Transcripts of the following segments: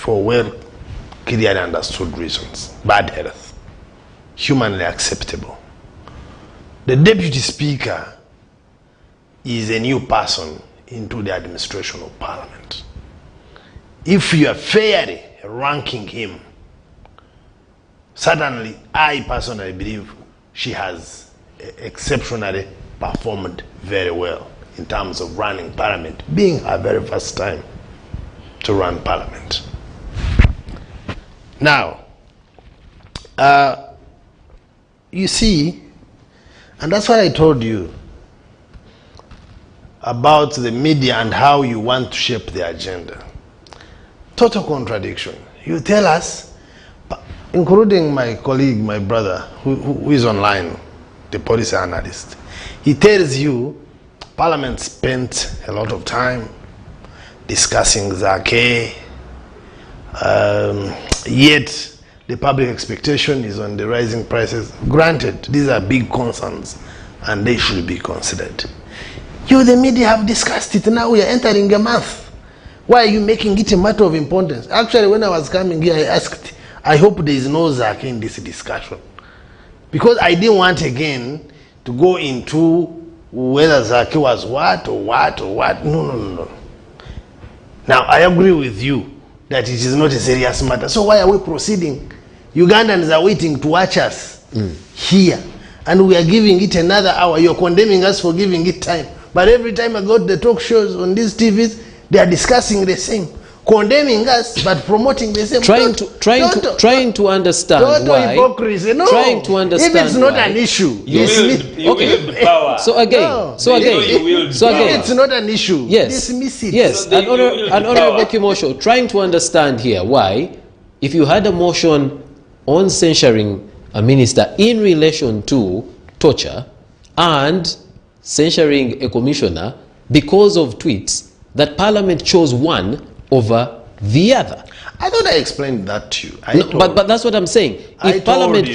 for well clearly understood reasons. Bad health, humanly acceptable. The deputy speaker is a new person into the administration of parliament. If you are fairly ranking him, certainly I personally believe she has exceptionally performed very well in terms of running parliament, being her very first time to run parliament. Now, you see, and that's what I told you about the media and how you want to shape the agenda. Total contradiction. You tell us, including my colleague, my brother, who is online, the policy analyst, he tells you Parliament spent a lot of time discussing Zake, yet the public expectation is on the rising prices. Granted, these are big concerns and they should be considered. You, the media, have discussed it. Now we are entering a month. Why are you making it a matter of importance? Actually, when I was coming here, I asked, I hope there is no Zake in this discussion. Because I didn't want again to go into whether Zake was what or what or what. No. Now, I agree with you that it is not a serious matter. So why are we proceeding? Ugandans are waiting to watch us here. And we are giving it another hour. You're condemning us for giving it time. But every time I go to the talk shows on these TVs, they are discussing the same. Condemning us, but promoting the same. Trying to understand why. Hypocrisy. No. Trying to understand if it's not why. An issue. You wield power. So again, if it's not an issue. Yes. Dismiss it. Yes. An honorable Kimosho, trying to understand here why, if you had a motion on censuring a minister in relation to torture and censuring a commissioner because of tweets, that Parliament chose one over the other. I thought I explained that to you. But that's what I'm saying. If Parliament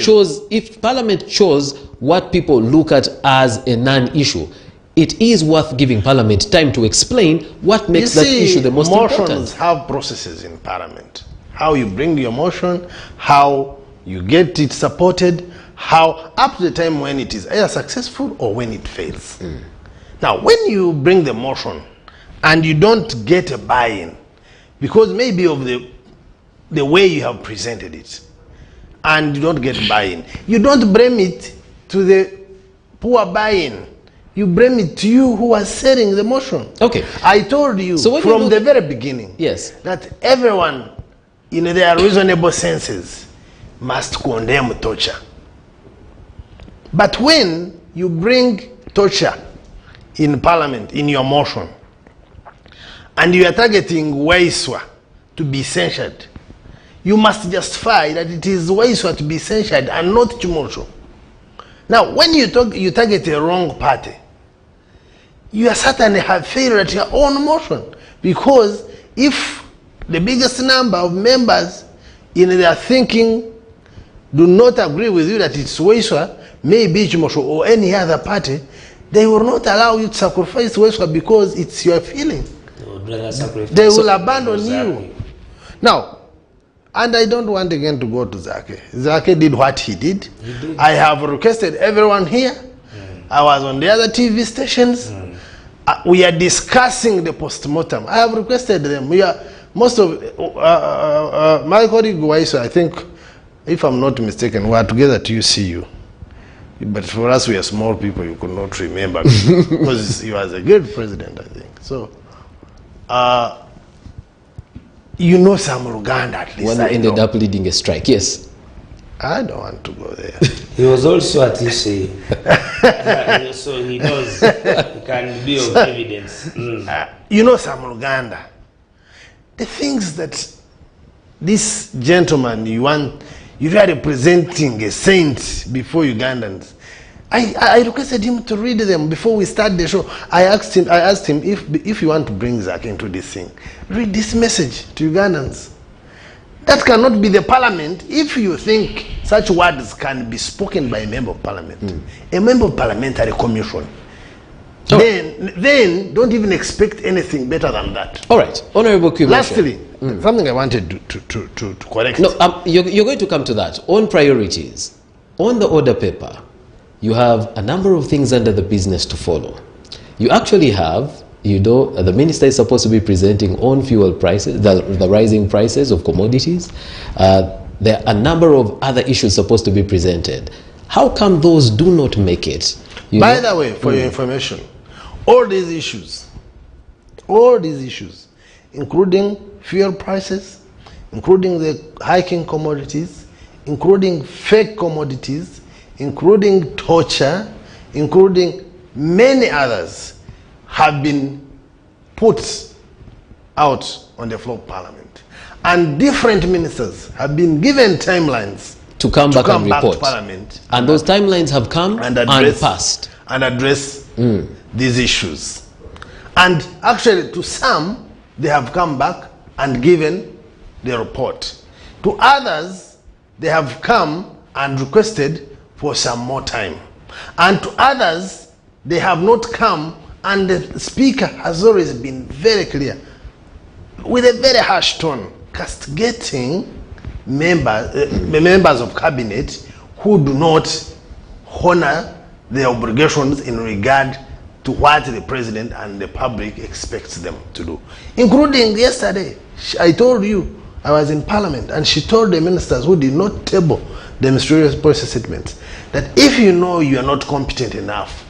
chose what people look at as a non-issue, it is worth giving Parliament time to explain what makes that issue the most important. Motions have processes in Parliament. How you bring your motion, how you get it supported, how up to the time when it is either successful or when it fails. Now, when you bring the motion and you don't get a buy-in, because maybe of the way you have presented it, and you don't get buy-in, you don't blame it to the poor buy-in. You blame it to you who was selling the motion. Okay. I told you from the very beginning that everyone in their reasonable senses must condemn torture. But when you bring torture in Parliament, in your motion, and you are targeting Waiswa to be censured, you must justify that it is Waiswa to be censured and not Chimosho. Now, when you target a wrong party, you certainly have failed at your own motion, because if the biggest number of members in their thinking do not agree with you that it's Waiswa, maybe Chimosho or any other party, they will not allow you to sacrifice Waiswa because it's your feeling. They will abandon you. Now, and I don't want again to go to Zake. Zake did what he did. I have requested everyone here. I was on the other TV stations. We are discussing the postmortem. I have requested them. Most of my colleague Waiswa, I think, if I'm not mistaken, we are together at UCU. But for us, we are small people. You could not remember because he was a good president, I think. So. You know Sam Luganda at least. One ended up leading a strike, yes. I don't want to go there. He was also at UCE. So he knows, he can be of evidence. You know Sam Luganda. The things that this gentleman, you are representing a saint before Ugandans. I requested him to read them before we start the show. I asked him if you want to bring Zach into this thing, read this message to Ugandans. That cannot be the parliament if you think such words can be spoken by a member of parliament. A member of parliamentary commission. Then don't even expect anything better than that. All right, Honorable Kubasha. Lastly, something I wanted to correct. No, you're going to come to that. On priorities, on the order paper, you have a number of things under the business to follow. You actually have, the minister is supposed to be presenting on fuel prices, the rising prices of commodities. There are a number of other issues supposed to be presented. How come those do not make it? By the way, for your information, all these issues, including fuel prices, including the hiking commodities, including fake commodities, including torture, including many others, have been put out on the floor of Parliament. And different ministers have been given timelines to come back and report. To Parliament. And those timelines have come and passed. And address these issues. And actually, to some, they have come back and given the report. To others, they have come and requested for some more time. And to others, they have not come, and the Speaker has always been very clear, with a very harsh tone, castigating members of cabinet who do not honor their obligations in regard to what the president and the public expects them to do. Including yesterday, I told you, I was in Parliament, and she told the ministers who did not table the mysterious policy statements that if you know you are not competent enough,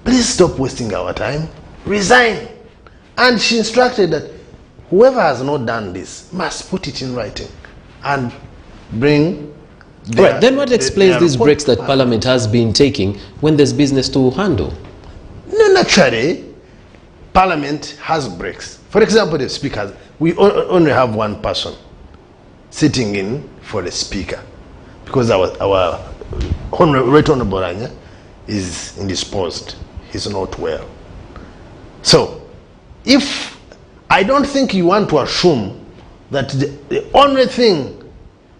please stop wasting our time, resign. And she instructed that whoever has not done this must put it in writing and bring their, right, then what explains these breaks that Parliament has been taking when there's business to handle? No, naturally, Parliament has breaks. For example, the speakers, we only have one person sitting in for the speaker because our Right Honorable Anya is indisposed. He's not well. So, if I don't think you want to assume that the only thing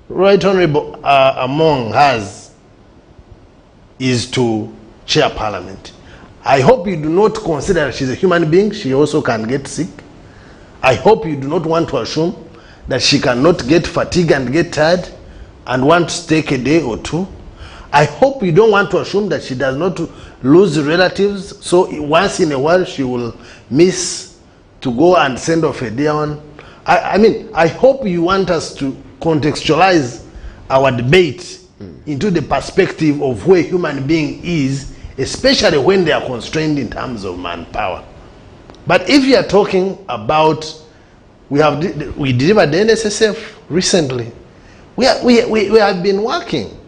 Right Honorable Among has is to chair Parliament. I hope you do not consider that she's a human being. She also can get sick. I hope you do not want to assume that she cannot get fatigued and get tired and want to take a day or two. I hope you don't want to assume that she does not lose relatives, so once in a while she will miss to go and send off a day on. I mean, I hope you want us to contextualize our debate into the perspective of where a human being is, especially when they are constrained in terms of manpower. But if you are talking about, we delivered the NSSF recently. We have been working.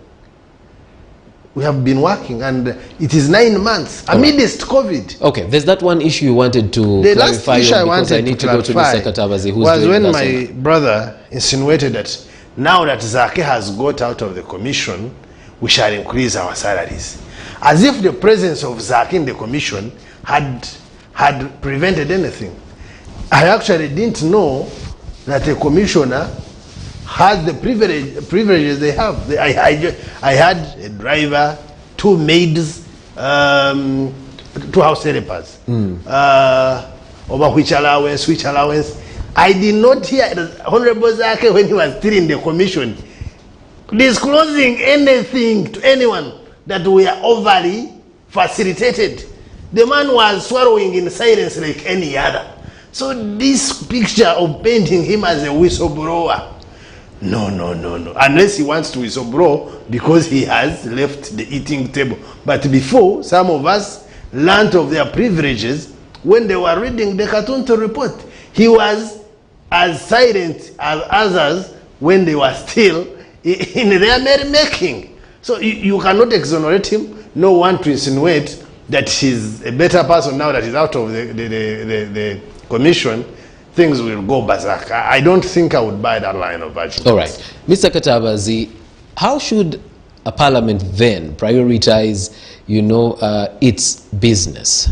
We have been working, and it is 9 months amidst COVID. Okay, there's that one issue you wanted to the clarify last issue I because wanted I need to to go to clarify Mr. Katabazi, who's was doing when that my one. brother insinuated that now that Zake has got out of the commission, we shall increase our salaries. As if the presence of Zake in the commission had prevented anything. I actually didn't know that a commissioner had the privileges they have. I had a driver, 2 maids, 2 house helpers, over which allowance. I did not hear Honorable Zake when he was still in the commission disclosing anything to anyone that we are overly facilitated. The man was swallowing in silence like any other. So this picture of painting him as a whistleblower, no. Unless he wants to whistleblow because he has left the eating table. But before, some of us learnt of their privileges when they were reading the Katunto report. He was as silent as others when they were still in their merrymaking. So you cannot exonerate him, no one to insinuate that he's a better person now that he's out of the commission. Things will go berserk. I don't think I would buy that line of argument. All right. Mr. Katabazi, how should a parliament then prioritize, its business?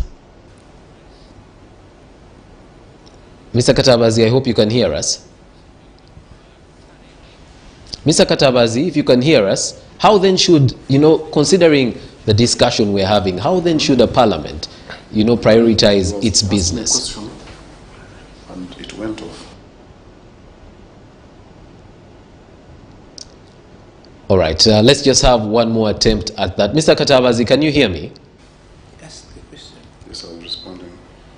Mr. Katabazi, I hope you can hear us. Mr. Katabazi, if you can hear us, how then should, considering the discussion we're having, how then should a parliament, prioritize its business? And it went off. All right, let's just have one more attempt at that. Mr. Katabazi, can you hear me? Yes, the question. Yes, I was responding.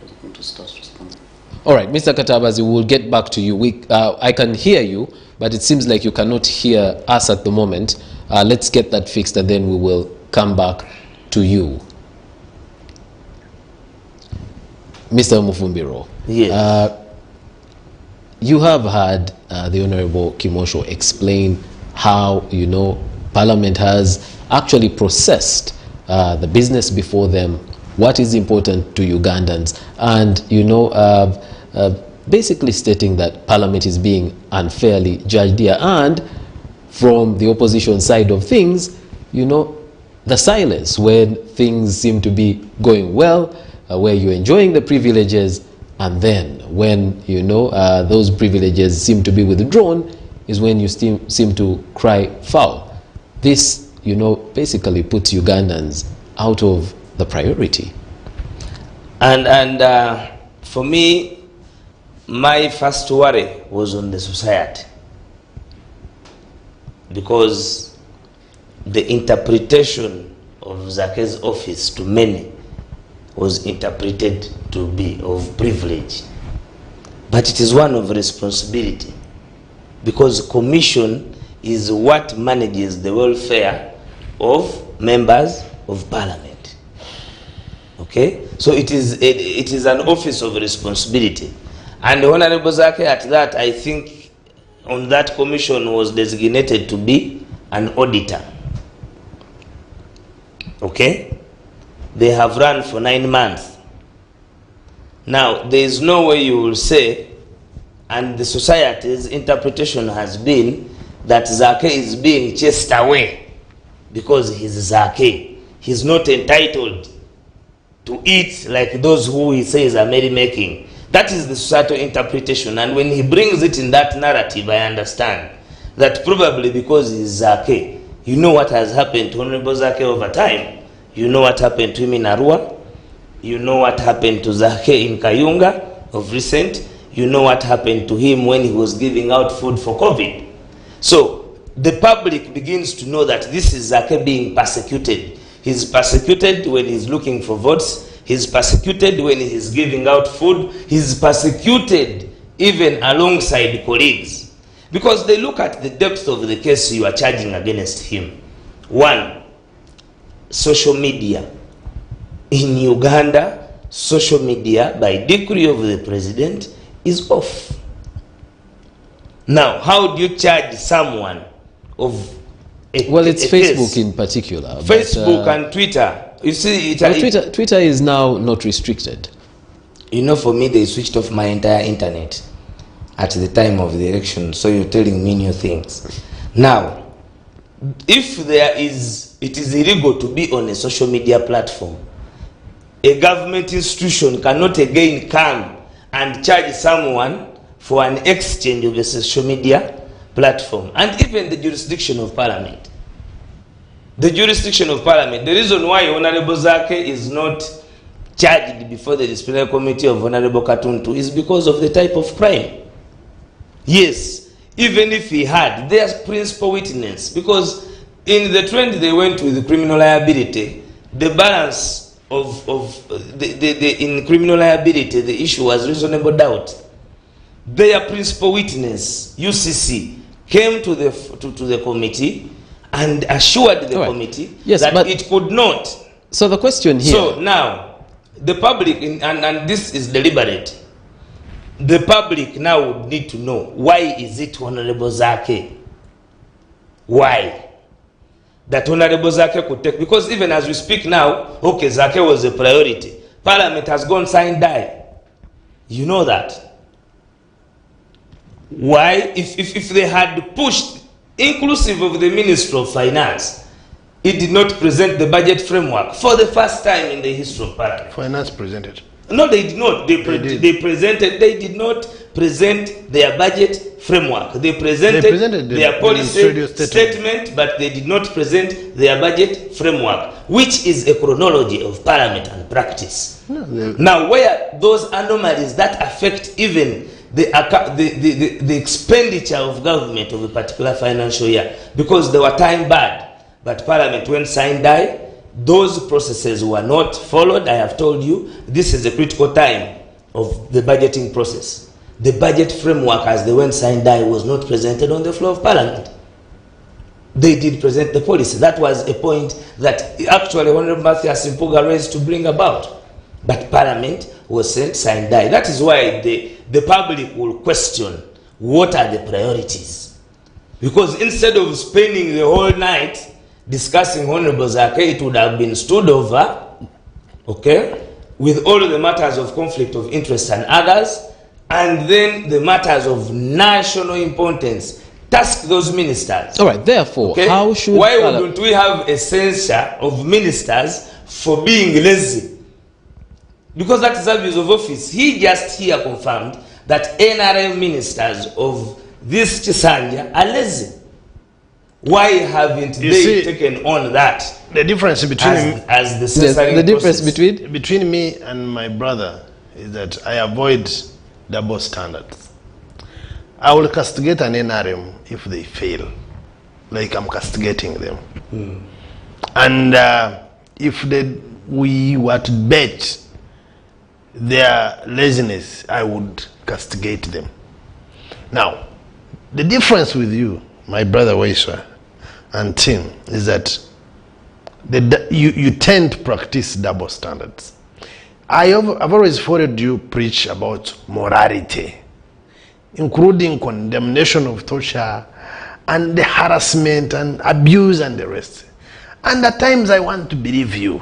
I was going to start responding. All right, Mr. Katabazi, we'll get back to you. I can hear you, but it seems like you cannot hear us at the moment. Let's get that fixed and then we will come back to you. Mr. Mufumbiro. Yes. You have had the Honorable Kimosho explain how, Parliament has actually processed the business before them, what is important to Ugandans, and, basically stating that Parliament is being unfairly judged here. And from the opposition side of things, the silence when things seem to be going well, where you're enjoying the privileges, and then when those privileges seem to be withdrawn is when you seem to cry foul. This basically puts Ugandans out of the priority. And for me, my first worry was on the society, because the interpretation of Zake's office to many was interpreted to be of privilege. But it is one of responsibility, because commission is what manages the welfare of members of Parliament. Okay? So it is an office of responsibility. And the Honorable Zake at that, I think, on that commission was designated to be an auditor. Okay? They have run for 9 months. Now, there is no way you will say, and the society's interpretation has been that Zake is being chased away because he's Zake. He's not entitled to eat like those who he says are merrymaking. That is the societal interpretation. And when he brings it in that narrative, I understand that probably because he's Zake, you know what has happened to Honorable Zake over time. You know what happened to him in Arua. You know what happened to Zake in Kayunga of recent. You know what happened to him when he was giving out food for COVID. So the public begins to know that this is Zake being persecuted. He's persecuted when he's looking for votes. He's persecuted when he's giving out food. He's persecuted even alongside colleagues, because they look at the depth of the case you are charging against him. One, social media. In Uganda, social media, by decree of the president, is off. Now, how do you charge someone of it's Facebook in particular. Facebook and Twitter. You see, Twitter is now not restricted. For me, they switched off my entire internet at the time of the election. So you're telling me new things. Now, if it is illegal to be on a social media platform, a government institution cannot again come and charge someone for an exchange of a social media platform. And even the jurisdiction of Parliament. The jurisdiction of Parliament. The reason why Honorable Zake is not charged before the disciplinary committee of Honorable Katuntu is because of the type of crime. Yes, even if he had, there's principal witness, because in the trend they went with the criminal liability, the balance in criminal liability, the issue was reasonable doubt. Their principal witness, UCC, came to the committee and assured the committee that it could not. So the question here. So now, the public, and this is deliberate, the public now would need to know, why is it Honorable Zake? Why? That Honorable Zake could take, because even as we speak now, okay, Zake was a priority. Parliament has gone sign die. You know that. Why? If they had pushed, inclusive of the Minister of Finance, it did not present the budget framework for the first time in the history of Parliament. Finance presented. No, they did not. They did not present their budget framework. They presented their policy statement, but they did not present their budget framework, which is a chronology of Parliament and practice. No, now, where those anomalies that affect even the expenditure of government of a particular financial year, because they were time barred. But Parliament, when signed die, those processes were not followed. I have told you, this is a critical time of the budgeting process. The budget framework as they went signed die was not presented on the floor of Parliament. They did present the policy. That was a point that actually Honorable Mathias Mpuga raised to bring about. But Parliament was sent signed die. That is why the public will question what are the priorities. Because instead of spending the whole night discussing Honorable Zake, it would have been stood over, okay, with all the matters of conflict of interest and others, and then the matters of national importance. Task those ministers. All right, therefore, okay? How should... Why wouldn't we have a censure of ministers for being lazy? Because that is abuse of office. He just here confirmed that NRM ministers of this Chisanja are lazy. Why haven't they taken on that? The difference between as the censoring the difference process between me and my brother is that I avoid double standards. I will castigate an NRM if they fail, like I'm castigating them. And if we were to bet their laziness, I would castigate them. Now, the difference with you, my brother Waiswa and Tim, is that you tend to practice double standards. I've always heard you preach about morality, including condemnation of torture and the harassment and abuse and the rest. And at times I want to believe you.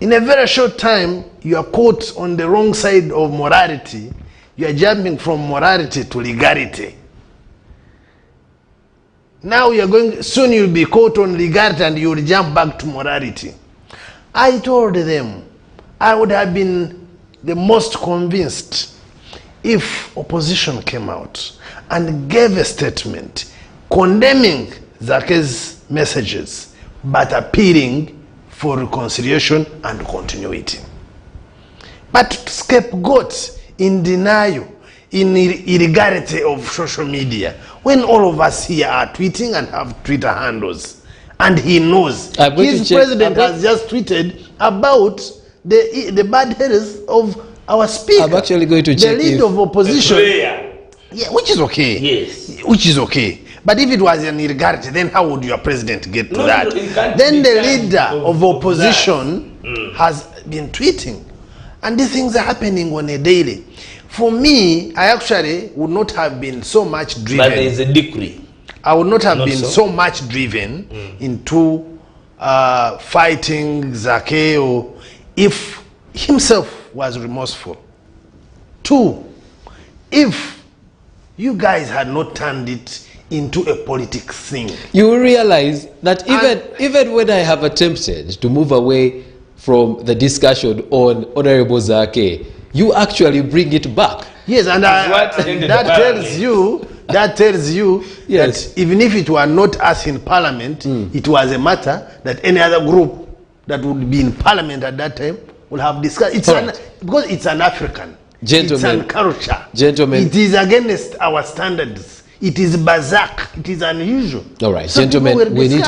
In a very short time, you are caught on the wrong side of morality. You are jumping from morality to legality. Now soon you'll be caught on legality and you'll jump back to morality. I told them I would have been the most convinced if opposition came out and gave a statement condemning Zake's messages but appealing for reconciliation and continuity. But to scapegoat in denial, in illegality of social media, when all of us here are tweeting and have Twitter handles, and he knows his president has just tweeted about the bad headers of our speaker. I'm actually going to check the lead of opposition. Yeah, which is okay. Yes. Which is okay. But if it was an illegality, then how would your president get to that? Then the leader of opposition has been tweeting. And these things are happening on a daily. For me, I actually would not have been so much driven. But there is a decree. I would not have been so much driven into fighting Zakeo if himself was remorseful. 2, if you guys had not turned it into a politics thing. You will realize that even when I have attempted to move away from the discussion on Honorable Zake, you actually bring it back. Yes, and that tells you yes, that even if it were not us in Parliament, it was a matter that any other group that would be in Parliament at that time would have discussed. Because it's an African. Gentlemen, it's an culture. Gentlemen, it is against our standards. It is berserk. It is unusual. All right, so gentlemen, we need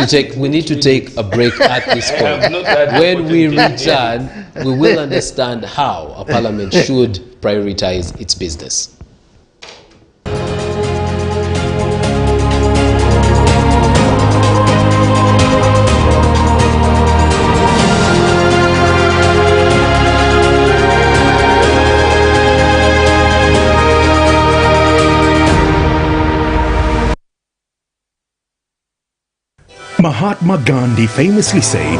to take a break at this point. When we return, we will understand how a parliament should prioritize its business. Mahatma Gandhi famously said,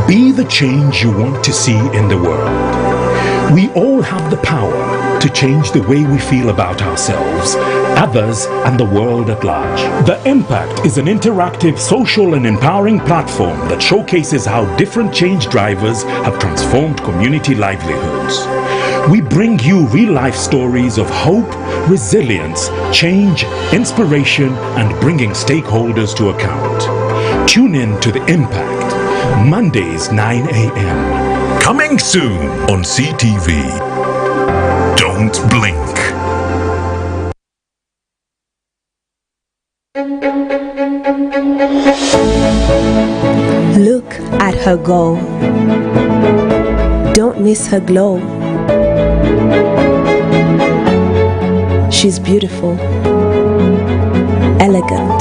"Be the change you want to see in the world." We all have the power to change the way we feel about ourselves, others, and the world at large. The Impact is an interactive, social, and empowering platform that showcases how different change drivers have transformed community livelihoods. We bring you real-life stories of hope, resilience, change, inspiration, and bringing stakeholders to account. Tune in to The Impact, Mondays 9 a.m. Coming soon on SEETV. Don't Don't blink. Look at her go. Don't miss her glow. She's beautiful, elegant,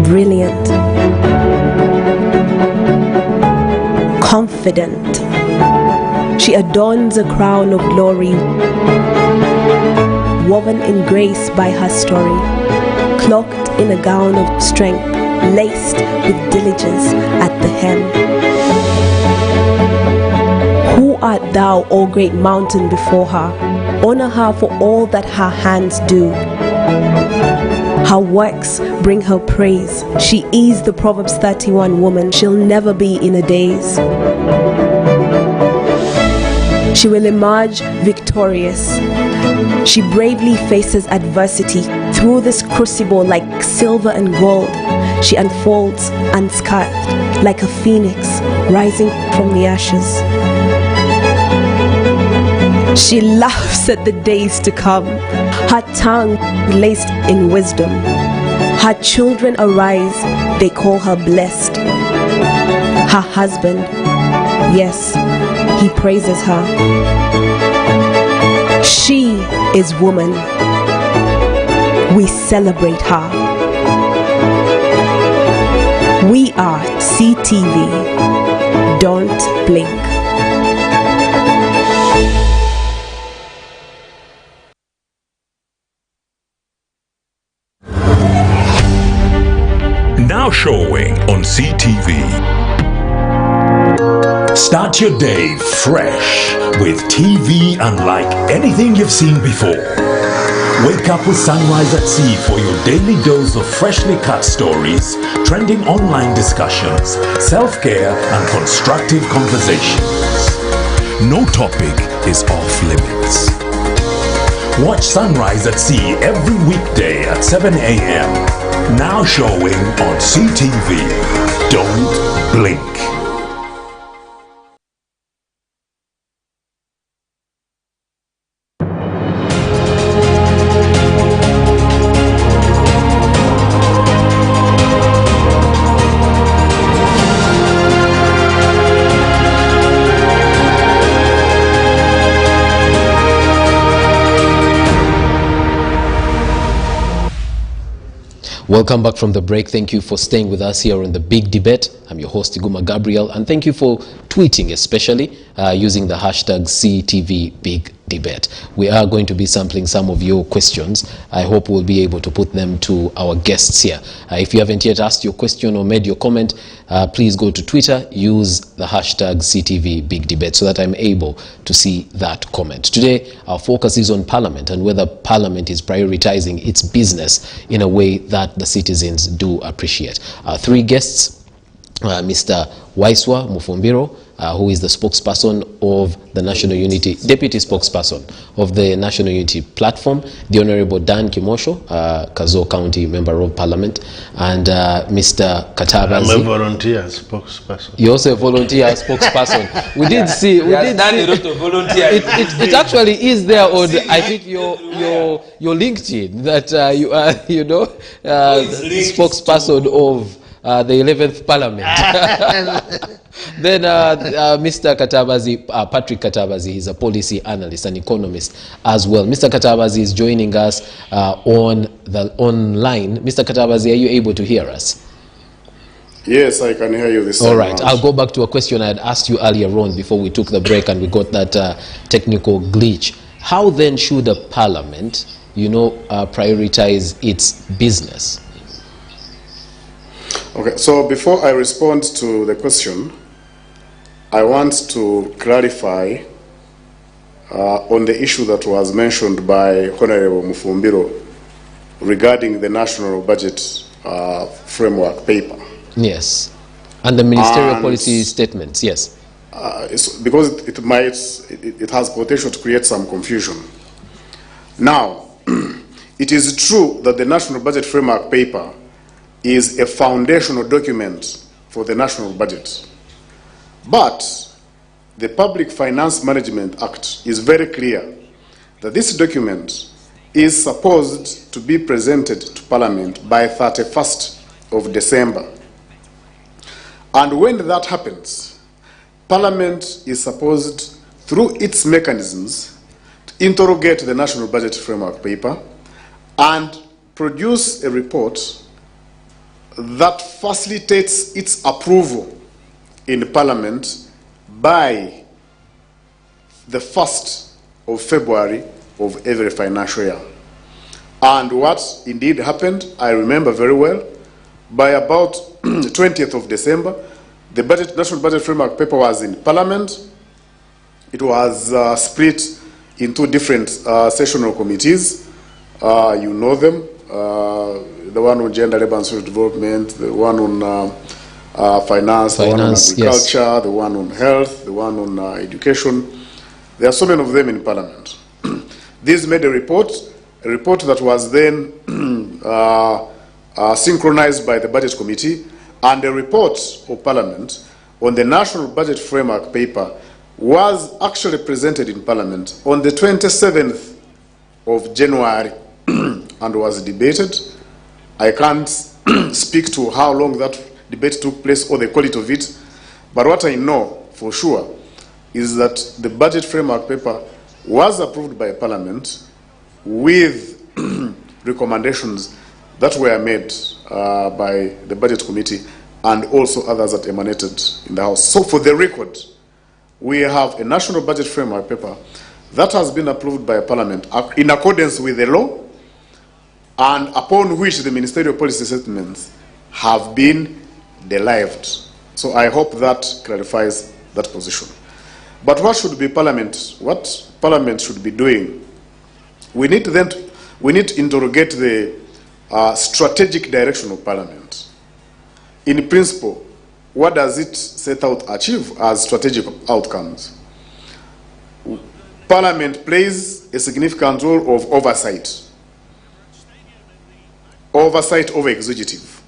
brilliant, confident. She adorns a crown of glory, woven in grace by her story, cloaked in a gown of strength, laced with diligence at the hem. Who art thou, O great mountain, before her? Honor her for all that her hands do. Her works bring her praise. She is the Proverbs 31 woman. She'll never be in a daze. She will emerge victorious. She bravely faces adversity. Through this crucible like silver and gold, she unfolds unscathed like a phoenix rising from the ashes. She laughs at the days to come, her tongue laced in wisdom. Her children arise, they call her blessed. Her husband, yes, he praises her. She is woman. We celebrate her. We are SEETV. Don't blink. Now showing on SEETV. Start your day fresh with TV unlike anything you've seen before. Wake up with Sunrise at Sea for your daily dose of freshly cut stories, trending online discussions, self-care and constructive conversations. No topic is off limits. Watch Sunrise at Sea every weekday at 7 a.m. Now showing on SEETV. Don't blink. Welcome back from the break. Thank you for staying with us here on the Big Debate. I'm your host, Iguma Gabriel, and thank you for tweeting, especially using the hashtag SEETV Big Debate. We are going to be sampling some of your questions. I hope we'll be able to put them to our guests here. If you haven't yet asked your question or made your comment, please go to Twitter, use the hashtag SEETV Big Debate so that I'm able to see that comment. Today, our focus is on Parliament and whether Parliament is prioritizing its business in a way that the citizens do appreciate. Our three guests, Mr. Waiswa Mufumbiro, who is the spokesperson of the National Unity, deputy spokesperson of the National Unity Platform, the Honorable Dan Kimosho, Kazo County Member of Parliament, and Mr. Katabazi. I'm a volunteer spokesperson. You're also a volunteer spokesperson. We did see. We did done a lot of volunteer. It actually is there on. I think your LinkedIn that you are, spokesperson of the 11th Parliament. Then Mr. Katabazi, Patrick Katabazi, is a policy analyst and economist as well. Mr. Katabazi is joining us on the online. Mr. Katabazi, are you able to hear us? Yes, I can hear you this time. All right, I'll go back to a question I had asked you earlier on before we took the break and we got that technical glitch. How then should a parliament, prioritize its business? Okay, so before I respond to the question, I want to clarify on the issue that was mentioned by Honorable Mufumbiro regarding the national budget framework paper. Yes, and the ministerial policy statements, yes. Because it has potential to create some confusion. Now, it is true that the national budget framework paper is a foundational document for the national budget. But the Public Finance Management Act is very clear that this document is supposed to be presented to Parliament by 31st of December. And when that happens, Parliament is supposed, through its mechanisms, to interrogate the National Budget Framework paper and produce a report that facilitates its approval in Parliament by the 1st of February of every financial year. And what indeed happened, I remember very well, by about 20th of December, the National Budget Framework paper was in Parliament. It was split into different sessional committees. You know them, the one on gender, labor and social development, the one on finance, the one on agriculture, yes, the one on health, the one on education. There are so many of them in Parliament. These made a report that was then synchronized by the Budget Committee, and a report of Parliament on the National Budget Framework paper was actually presented in Parliament on the 27th of January and was debated. I can't speak to how long that debate took place or the quality of it, but what I know for sure is that the Budget Framework paper was approved by Parliament with recommendations that were made by the Budget Committee and also others that emanated in the House. So for the record, we have a National Budget Framework paper that has been approved by Parliament in accordance with the law and upon which the ministerial policy statements have been derived. So I hope that clarifies that position. But what should be Parliament? What Parliament should be doing? We need to interrogate the strategic direction of Parliament. In principle, what does it set out to achieve as strategic outcomes? Parliament plays a significant role of oversight over executive.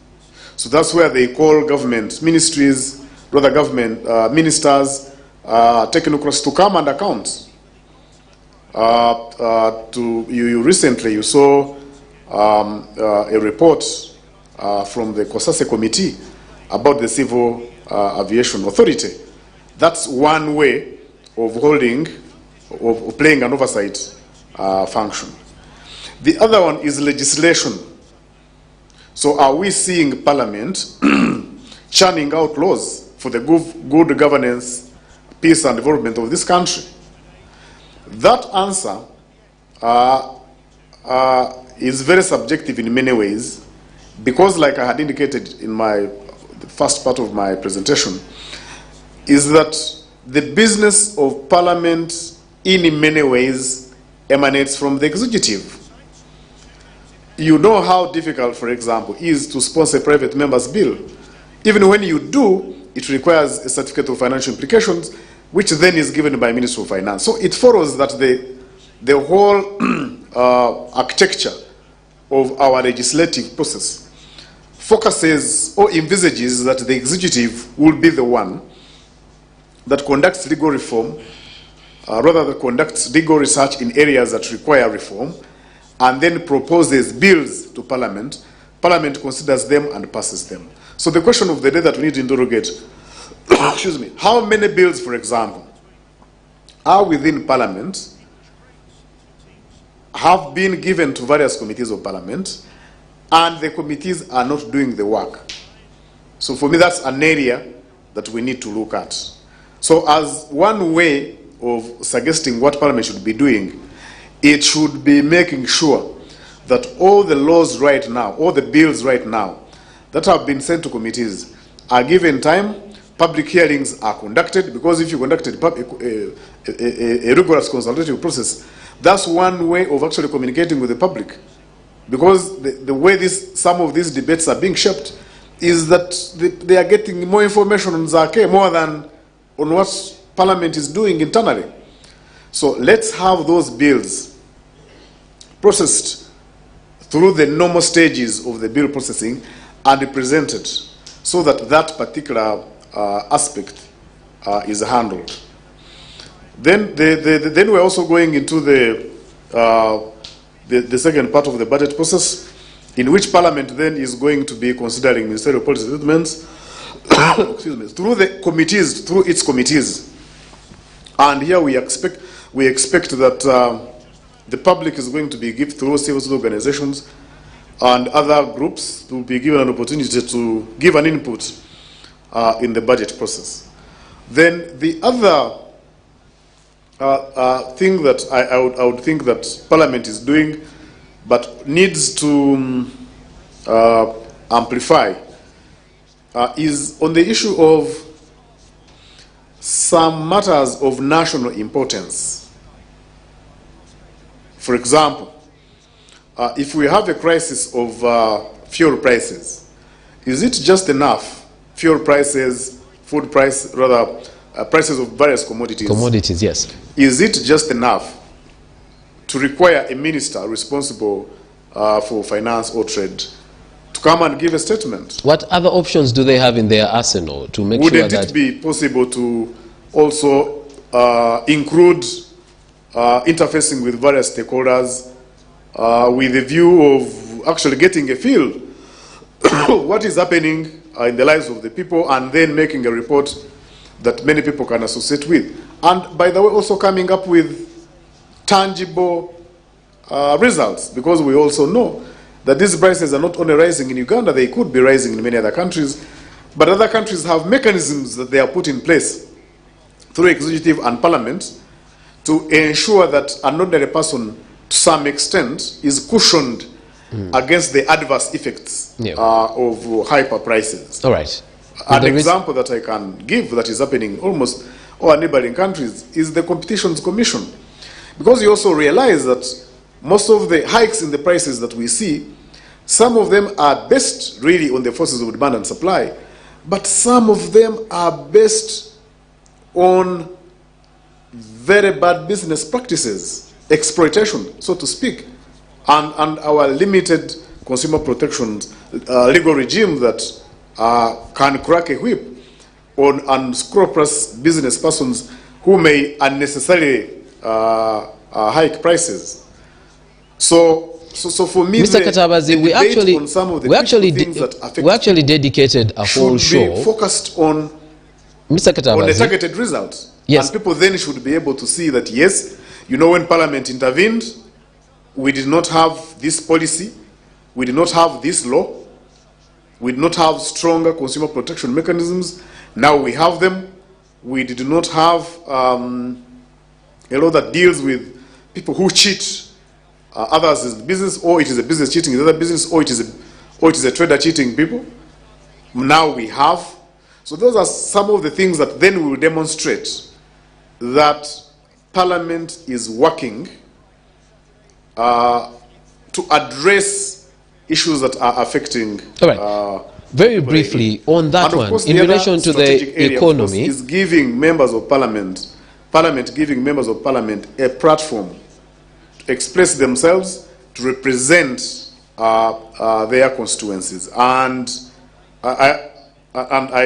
So that's where they call government ministries, rather government ministers, technocrats to come and account. Recently you saw a report from the COSASE committee about the Civil Aviation Authority. That's one way of playing an oversight function. The other one is legislation. So are we seeing Parliament churning out laws for the good governance, peace and development of this country? That answer is very subjective in many ways, because like I had indicated in the first part of my presentation, is that the business of Parliament in many ways emanates from the executive. You know how difficult, for example, is to sponsor a private member's bill. Even when you do, it requires a certificate of financial implications, which then is given by Ministry of Finance. So it follows that the whole architecture of our legislative process focuses or envisages that the executive will be the one that conducts legal reform, rather that conducts legal research in areas that require reform, and then proposes bills to Parliament. Parliament considers them and passes them. So the question of the day that we need to interrogate, excuse me, how many bills, for example, are within Parliament, have been given to various committees of Parliament, and the committees are not doing the work? So for me, that's an area that we need to look at. So as one way of suggesting what Parliament should be doing, it should be making sure that all the laws right now, all the bills right now that have been sent to committees are given time, public hearings are conducted, because if you conducted a rigorous consultative process, that's one way of actually communicating with the public. Because the way some of these debates are being shaped is that they are getting more information on Zake more than on what Parliament is doing internally. So let's have those bills processed through the normal stages of the bill processing and presented, so that that particular aspect is handled. Then we're also going into the second part of the budget process, in which Parliament then is going to be considering ministerial policy statements excuse me, through the committees, through its committees. And here we expect that the public is going to be given, through civil society organizations and other groups, to be given an opportunity to give an input in the budget process. Then the other thing that I would think that Parliament is doing, but needs to amplify, is on the issue of some matters of national importance. For example, if we have a crisis of fuel prices, is it just enough fuel prices, food price, rather prices of various commodities? Commodities, yes. Is it just enough to require a minister responsible for finance or trade to come and give a statement? What other options do they have in their arsenal to make Wouldn't sure that... it be possible to also include interfacing with various stakeholders with a view of actually getting a feel what is happening in the lives of the people, and then making a report that many people can associate with? And by the way, also coming up with tangible results, because we also know that these prices are not only rising in Uganda, they could be rising in many other countries, but other countries have mechanisms that they are put in place through executive and parliament to ensure that an ordinary person, to some extent, is cushioned against the adverse effects of hyper prices. All right. An example that I can give that is happening almost all our neighboring countries is the Competitions Commission. Because you also realize that most of the hikes in the prices that we see, some of them are based really on the forces of demand and supply, but some of them are based on very bad business practices, exploitation, so to speak, and our limited consumer protection legal regime that can crack a whip on unscrupulous business persons who may unnecessarily hike prices. So for me, Mr. Katabazi, we actually dedicated a whole show focused on, Mr. Katabazi, on the targeted results. Yes. And people then should be able to see that, yes, you know, when Parliament intervened, we did not have this policy, we did not have this law, we did not have stronger consumer protection mechanisms. Now we have them. We did not have a law that deals with people who cheat others in business, or it is a business cheating the other business, or it is a trader cheating people. Now we have. So those are some of the things that then will demonstrate that Parliament is working to address issues that are affecting. All right. Very briefly on that one, in relation to the economy, is giving members of Parliament giving members of Parliament a platform to express themselves, to represent their constituencies, and I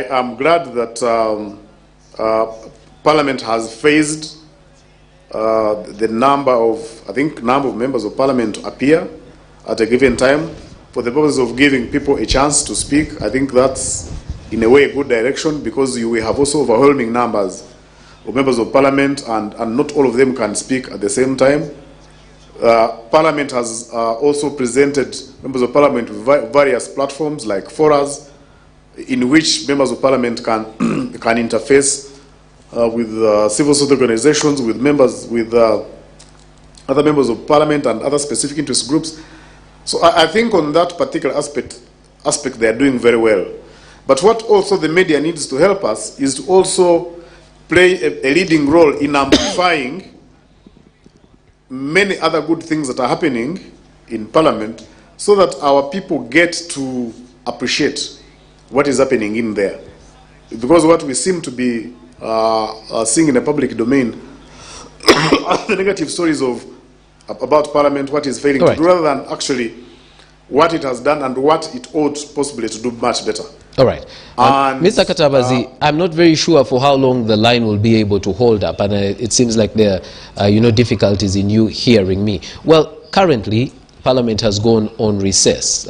am glad that Parliament has phased the number of members of Parliament to appear at a given time for the purpose of giving people a chance to speak. I think that's in a way a good direction, because we have also overwhelming numbers of members of Parliament, and not all of them can speak at the same time. Parliament has also presented members of Parliament with various platforms like forums in which members of Parliament can interface with civil society organizations, with other members of Parliament and other specific interest groups. So I think on that particular aspect they are doing very well. But what also the media needs to help us is to also play a leading role in amplifying many other good things that are happening in Parliament, so that our people get to appreciate what is happening in there. Because what we seem to be seeing in the public domain are the negative stories about Parliament, what is failing to do, rather than actually what it has done and what it ought possibly to do much better. All right. And, Mr. Katabazi, I'm not very sure for how long the line will be able to hold up, and it seems like there are, difficulties in you hearing me. Well, currently, Parliament has gone on recess,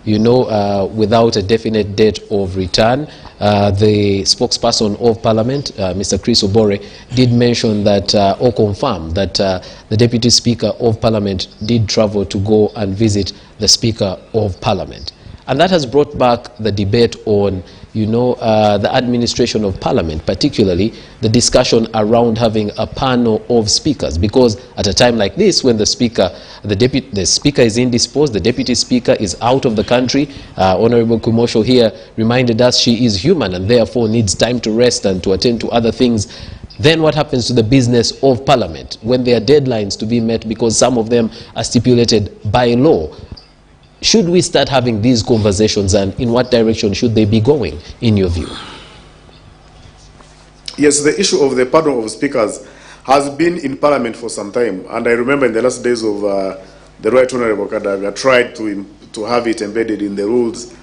without a definite date of return. The spokesperson of Parliament, Mr. Chris Obore, did mention that, or confirm that the Deputy Speaker of Parliament did travel to go and visit the Speaker of Parliament. And that has brought back the debate on, the administration of Parliament, particularly the discussion around having a panel of speakers. Because at a time like this, when the speaker is indisposed, the Deputy Speaker is out of the country, Honorable Kumosho here reminded us she is human and therefore needs time to rest and to attend to other things. Then what happens to the business of Parliament when there are deadlines to be met because some of them are stipulated by law? Should we start having these conversations, and in what direction should they be going, in your view? Yes, the issue of the panel of speakers has been in Parliament for some time, and I remember in the last days of the Right Honourable Kadaga tried to have it embedded in the rules,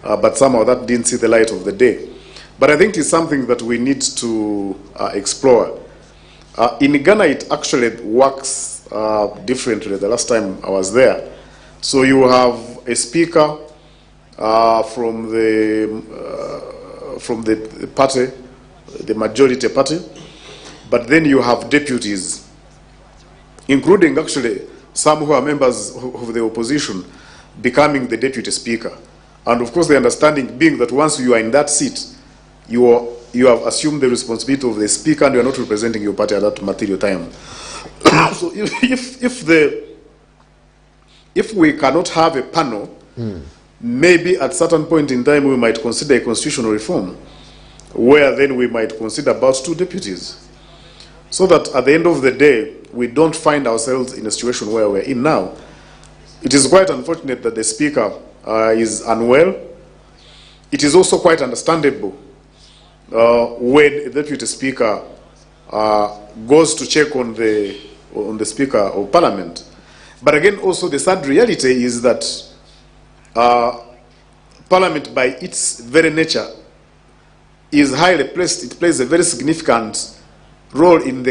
but somehow that didn't see the light of the day. But I think it's something that we need to explore. In Ghana, it actually works differently. The last time I was there, so you have a speaker from the party, the majority party, but then you have deputies, including actually some who are members of the opposition, becoming the deputy speaker. And of course, the understanding being that once you are in that seat, you have assumed the responsibility of the speaker, and you are not representing your party at that material time. So if we cannot have a panel, maybe at a certain point in time we might consider a constitutional reform, where then we might consider about 2 deputies, so that at the end of the day we don't find ourselves in a situation where we're in now. It is quite unfortunate that the speaker is unwell. It is also quite understandable when a deputy speaker goes to check on the speaker of Parliament. But again, also the sad reality is that Parliament, by its very nature, is highly placed. It plays a very significant role in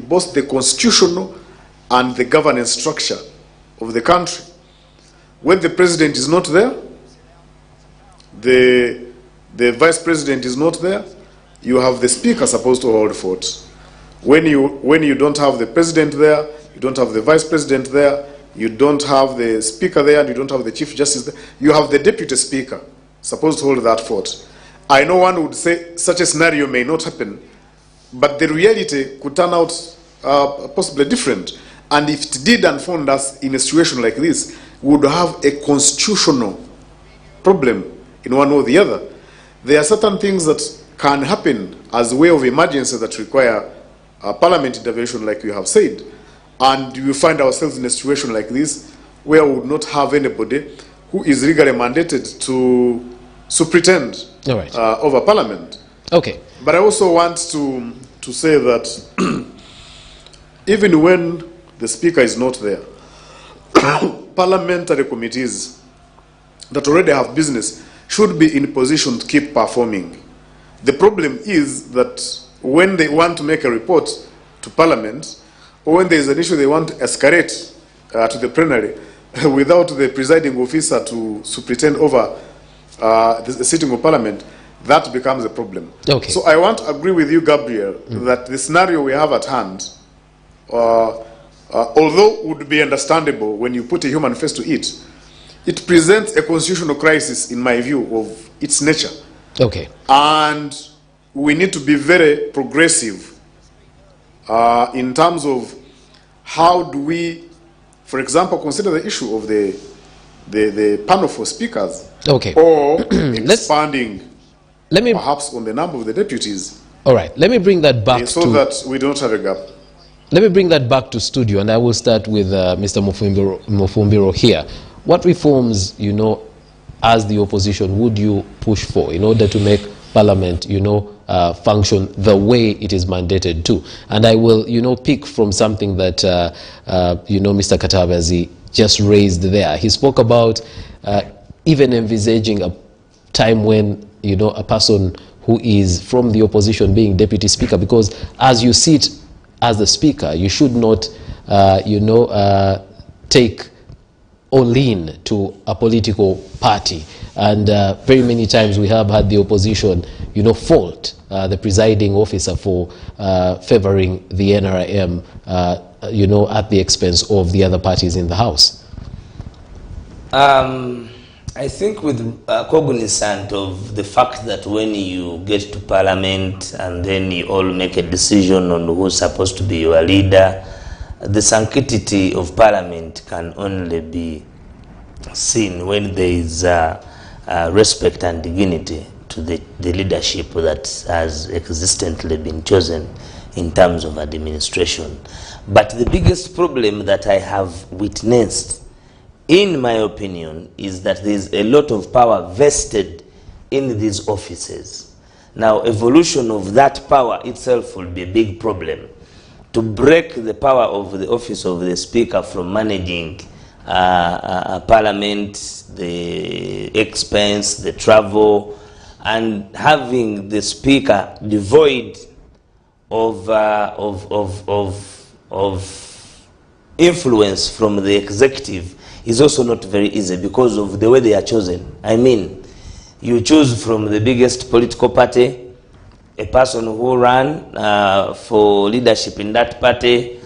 both the constitutional and the governance structure of the country. When the president is not there, the vice president is not there, you have the speaker supposed to hold forth. When you don't have the president there, you don't have the vice president there, you don't have the speaker there, and you don't have the chief justice there, you have the deputy speaker supposed to hold that fort. I know one would say such a scenario may not happen, but the reality could turn out possibly different. And if it did unfold us in a situation like this, we would have a constitutional problem in one or the other. There are certain things that can happen as a way of emergency that require parliament intervention, like you have said. And we find ourselves in a situation like this where we would not have anybody who is legally mandated to pretend over parliament. Okay. But I also want to say that even when the speaker is not there, parliamentary committees that already have business should be in position to keep performing. The problem is that when they want to make a report to Parliament, or when there is an issue they want to escalate to the plenary without the presiding officer to pretend over the sitting of Parliament, that becomes a problem. Okay. So I want to agree with you, Gabriel, that the scenario we have at hand, although would be understandable when you put a human face to it, it presents a constitutional crisis, in my view, of its nature. Okay. And we need to be very progressive in terms of how do we, for example, consider the issue of the panel for speakers. Okay. Or expanding perhaps on the number of the deputies. All right. Let me bring that back so that we don't have a gap. Let me bring that back to studio, and I will start with Mr. Mufumbiro here. What reforms, as the opposition, would you push for in order to make Parliament, function the way it is mandated to? And I will, pick from something that, Mr. Katabazi just raised there. He spoke about even envisaging time when, you know, a person who is from the opposition being deputy speaker, because as you sit as the speaker, you should not, take or lean to a political party. And very many times we have had the opposition, you know, fault the presiding officer for favoring the NRM, you know, at the expense of the other parties in the House. I think with cognizant of the fact that when you get to Parliament and then you all make a decision on who's supposed to be your leader, the sanctity of Parliament can only be seen when there is respect and dignity to the leadership that has existently been chosen in terms of administration. But the biggest problem that I have witnessed, in my opinion, is that there is a lot of power vested in these offices. Now, evolution of that power itself will be a big problem. To break the power of the office of the Speaker from managing Parliament, the expense, the travel, and having the Speaker devoid of influence from the executive is also not very easy because of the way they are chosen. I mean, you choose from the biggest political party a person who ran for leadership in that party.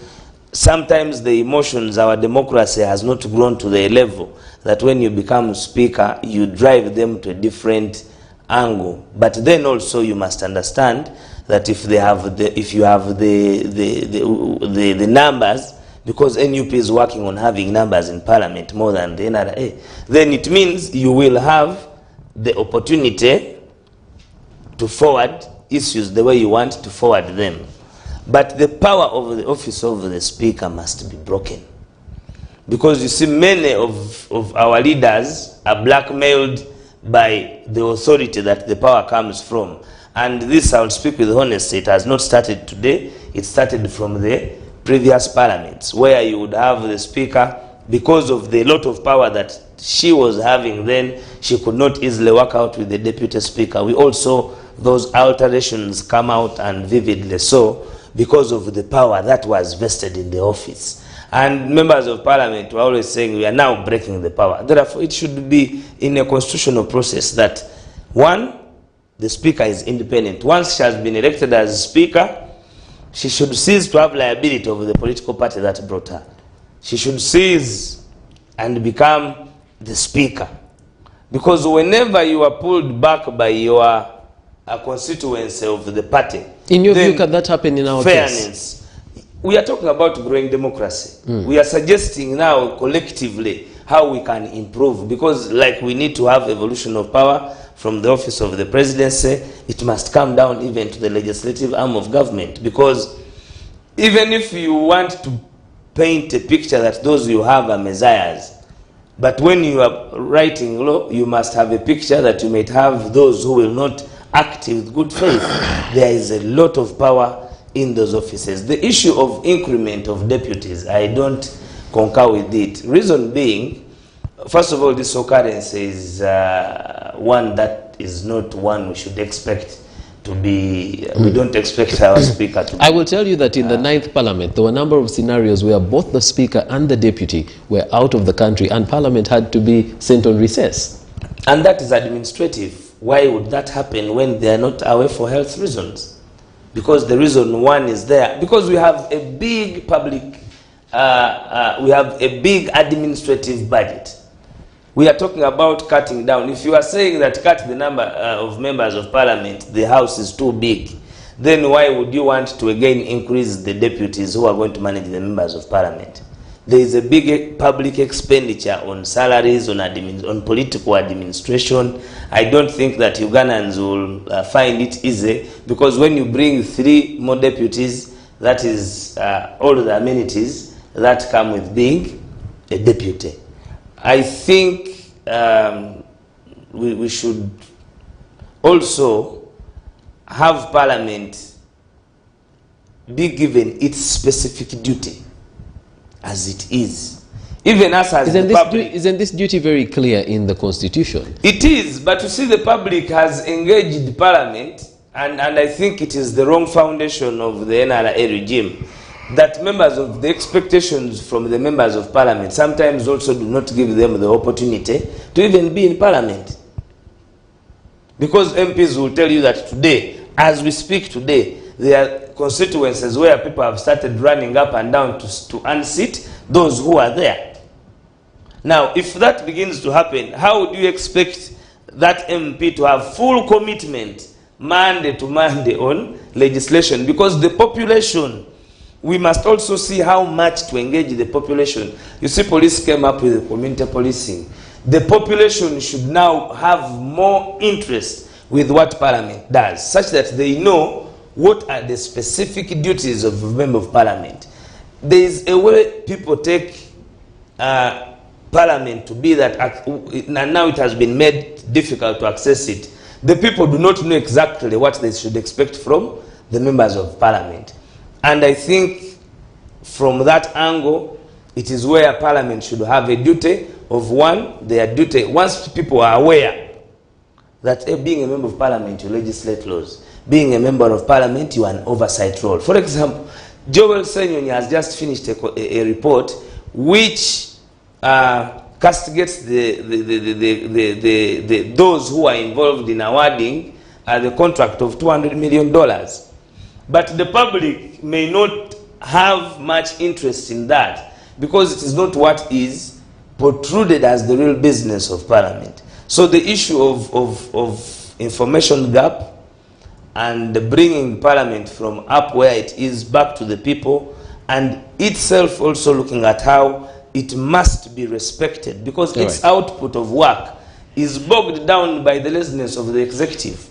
Sometimes the emotions, our democracy has not grown to the level that when you become speaker, you drive them to a different angle. But then also you must understand that if they have you have the numbers, because NUP is working on having numbers in Parliament more than the NRA, then it means you will have the opportunity to forward issues the way you want to forward them. But the power of the office of the Speaker must be broken. Because you see, many of our leaders are blackmailed by the authority that the power comes from. And this, I will speak with honesty, it has not started today. It started from the previous parliaments, where you would have the Speaker, because of the lot of power that she was having then, she could not easily work out with the Deputy Speaker. We also, those alterations come out and vividly so, because of the power that was vested in the office. And members of Parliament were always saying, we are now breaking the power. Therefore, it should be in a constitutional process that, one, the Speaker is independent. Once she has been elected as Speaker, she should cease to have liability over the political party that brought her. She should cease and become the Speaker. Because whenever you are pulled back by your constituency of the party, in your view, can that happen in our fairness, case? We are talking about growing democracy. We are suggesting now collectively how we can improve, because like we need to have evolution of power from the office of the presidency, it must come down even to the legislative arm of government. Because even if you want to paint a picture that those you have are messiahs, but when you are writing law, you must have a picture that you might have those who will not act with good faith. There is a lot of power in those offices. The issue of increment of deputies, I don't concur with it. Reason being, first of all, this occurrence is one that is not one we should expect to be, we don't expect our Speaker to be. I will tell you that in the 9th Parliament, there were a number of scenarios where both the Speaker and the Deputy were out of the country and Parliament had to be sent on recess. And that is administrative. Why would that happen when they are not away for health reasons? Because the reason one is there, because we have a big public, we have a big administrative budget. We are talking about cutting down. If you are saying that cut the number of members of Parliament, the House is too big, then why would you want to again increase the deputies who are going to manage the members of Parliament? There is a big public expenditure on salaries, on political administration. I don't think that Ugandans will find it easy, because when you bring 3 more deputies, that is all the amenities that come with being a deputy. I think we should also have Parliament be given its specific duty as it is. Even us as the public. Isn't this duty very clear in the Constitution? It is, but you see, the public has engaged the Parliament, and I think it is the wrong foundation of the NRA regime, that members of the expectations from the members of Parliament sometimes also do not give them the opportunity to even be in Parliament. Because MPs will tell you that today, as we speak today, there are constituencies where people have started running up and down to unseat those who are there. Now, if that begins to happen, how would you expect that MP to have full commitment Monday to Monday on legislation? Because the population, we must also see how much to engage the population. You see, police came up with community policing. The population should now have more interest with what Parliament does, such that they know what are the specific duties of a member of Parliament. There is a way people take Parliament to be that, and now it has been made difficult to access it. The people do not know exactly what they should expect from the members of Parliament. And I think from that angle, it is where Parliament should have a duty of their duty, once people are aware that being a member of Parliament, you legislate laws. Being a member of Parliament, you are an oversight role. For example, Joel Senyoni has just finished a report which castigates those who are involved in awarding the contract of $200 million. But the public may not have much interest in that because it is not what is protruded as the real business of Parliament. So the issue of information gap and bringing Parliament from up where it is back to the people, and itself also looking at how it must be respected, because its output of work is bogged down by the laziness of the executive.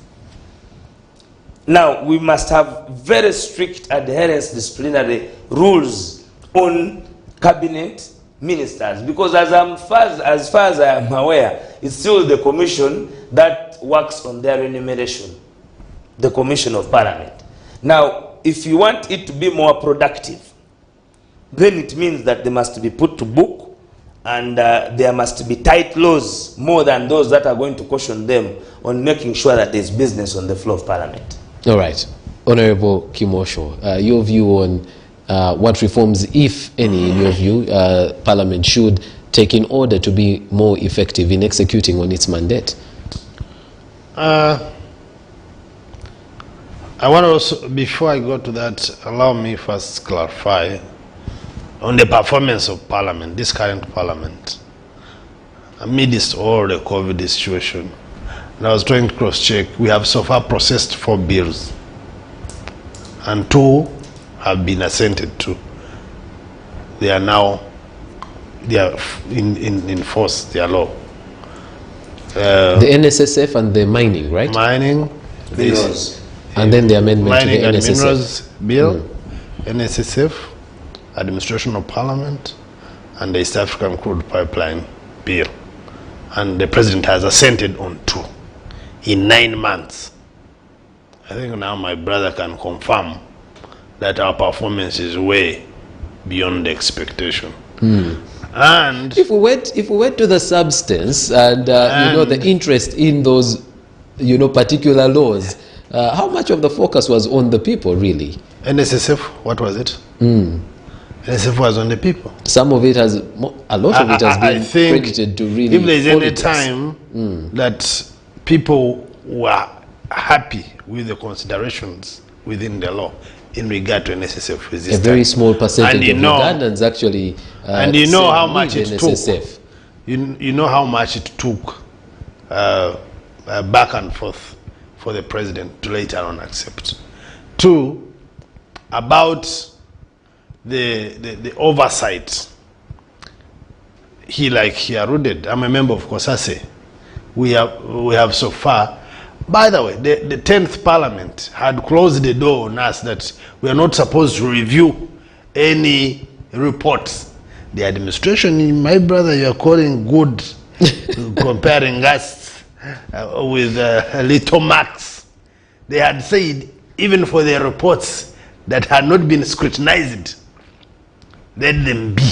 Now, we must have very strict adherence disciplinary rules on cabinet ministers, because as far as I am aware, it's still the commission that works on their remuneration, the Commission of Parliament. Now, if you want it to be more productive, then it means that they must be put to book, and there must be tight laws more than those that are going to caution them on making sure that there's business on the floor of Parliament. All right. Honorable Kimosho, your view on what reforms, if any, in your view, Parliament should take in order to be more effective in executing on its mandate? I want to also, before I go to that, allow me first clarify on the performance of Parliament, this current Parliament, amidst all the COVID situation. And I was trying to cross-check. We have so far processed 4 bills, and 2 have been assented to. They are now, they are in force, they are law. The NSSF and the mining, right? Mining, Bills. And then the amendment to the mining and NSSF. minerals bill, NSSF, administration of Parliament, and the East African crude pipeline bill. And the president has assented on 2 in 9 months. I think now my brother can confirm that our performance is way beyond the expectation. And if we went to the substance and you know, the interest in those, you know, particular laws, how much of the focus was on the people, really? NSSF, what was it? NSSF was on the people. Some of it has, a lot of it has been credited to really if there's any politics. time that people were happy with the considerations within the law in regard to NSSF, is this a very time. small percentage And you of know- Ugandans actually and you know said how much leave it NSSF. took. You know how much it took back and forth for the president to later on accept. 2, about the oversight. He alluded. I'm a member of COSASE. We have so far. By the way, the 10th Parliament had closed the door on us that we are not supposed to review any reports. The administration, my brother, you are calling good, comparing us with little Max. They had said, even for their reports that had not been scrutinized, let them be.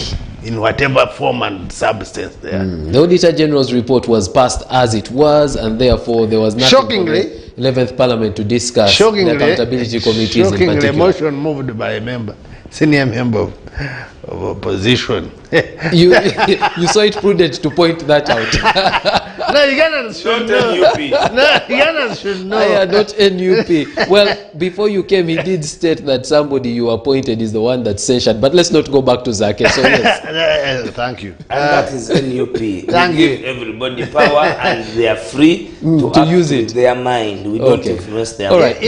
in whatever form and substance they are. The Auditor General's report was passed as it was, and therefore there was nothing Shockingly, for the 11th Parliament to discuss the accountability committees in shockingly, particular. motion moved by a member, senior member of opposition. You saw it prudent to point that out. No, Ugandans should know. No, Ugandans should know. I am not NUP. Well, before you came, he did state that somebody you appointed is the one that censured. But let's not go back to Zake. So yes. Thank you. And that is NUP. Thank We you. give everybody power and they are free to act use with it. their mind. We don't Okay. influence their All mind. right.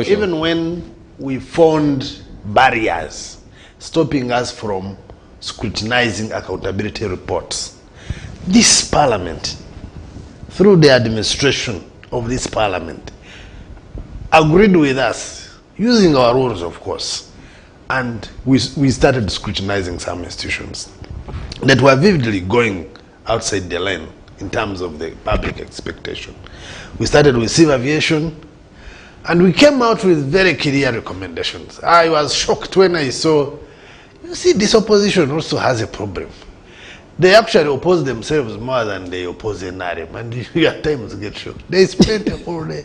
Even when we found barriers stopping us from scrutinizing accountability reports, this parliament, through the administration of this parliament, agreed with us, using our rules, of course, and we started scrutinizing some institutions that were vividly going outside the line in terms of the public expectation. We started with civil aviation, and we came out with very clear recommendations. I was shocked when I saw, you see, this opposition also has a problem. They actually oppose themselves more than they oppose NRM, and you at times get shocked. They spent a whole day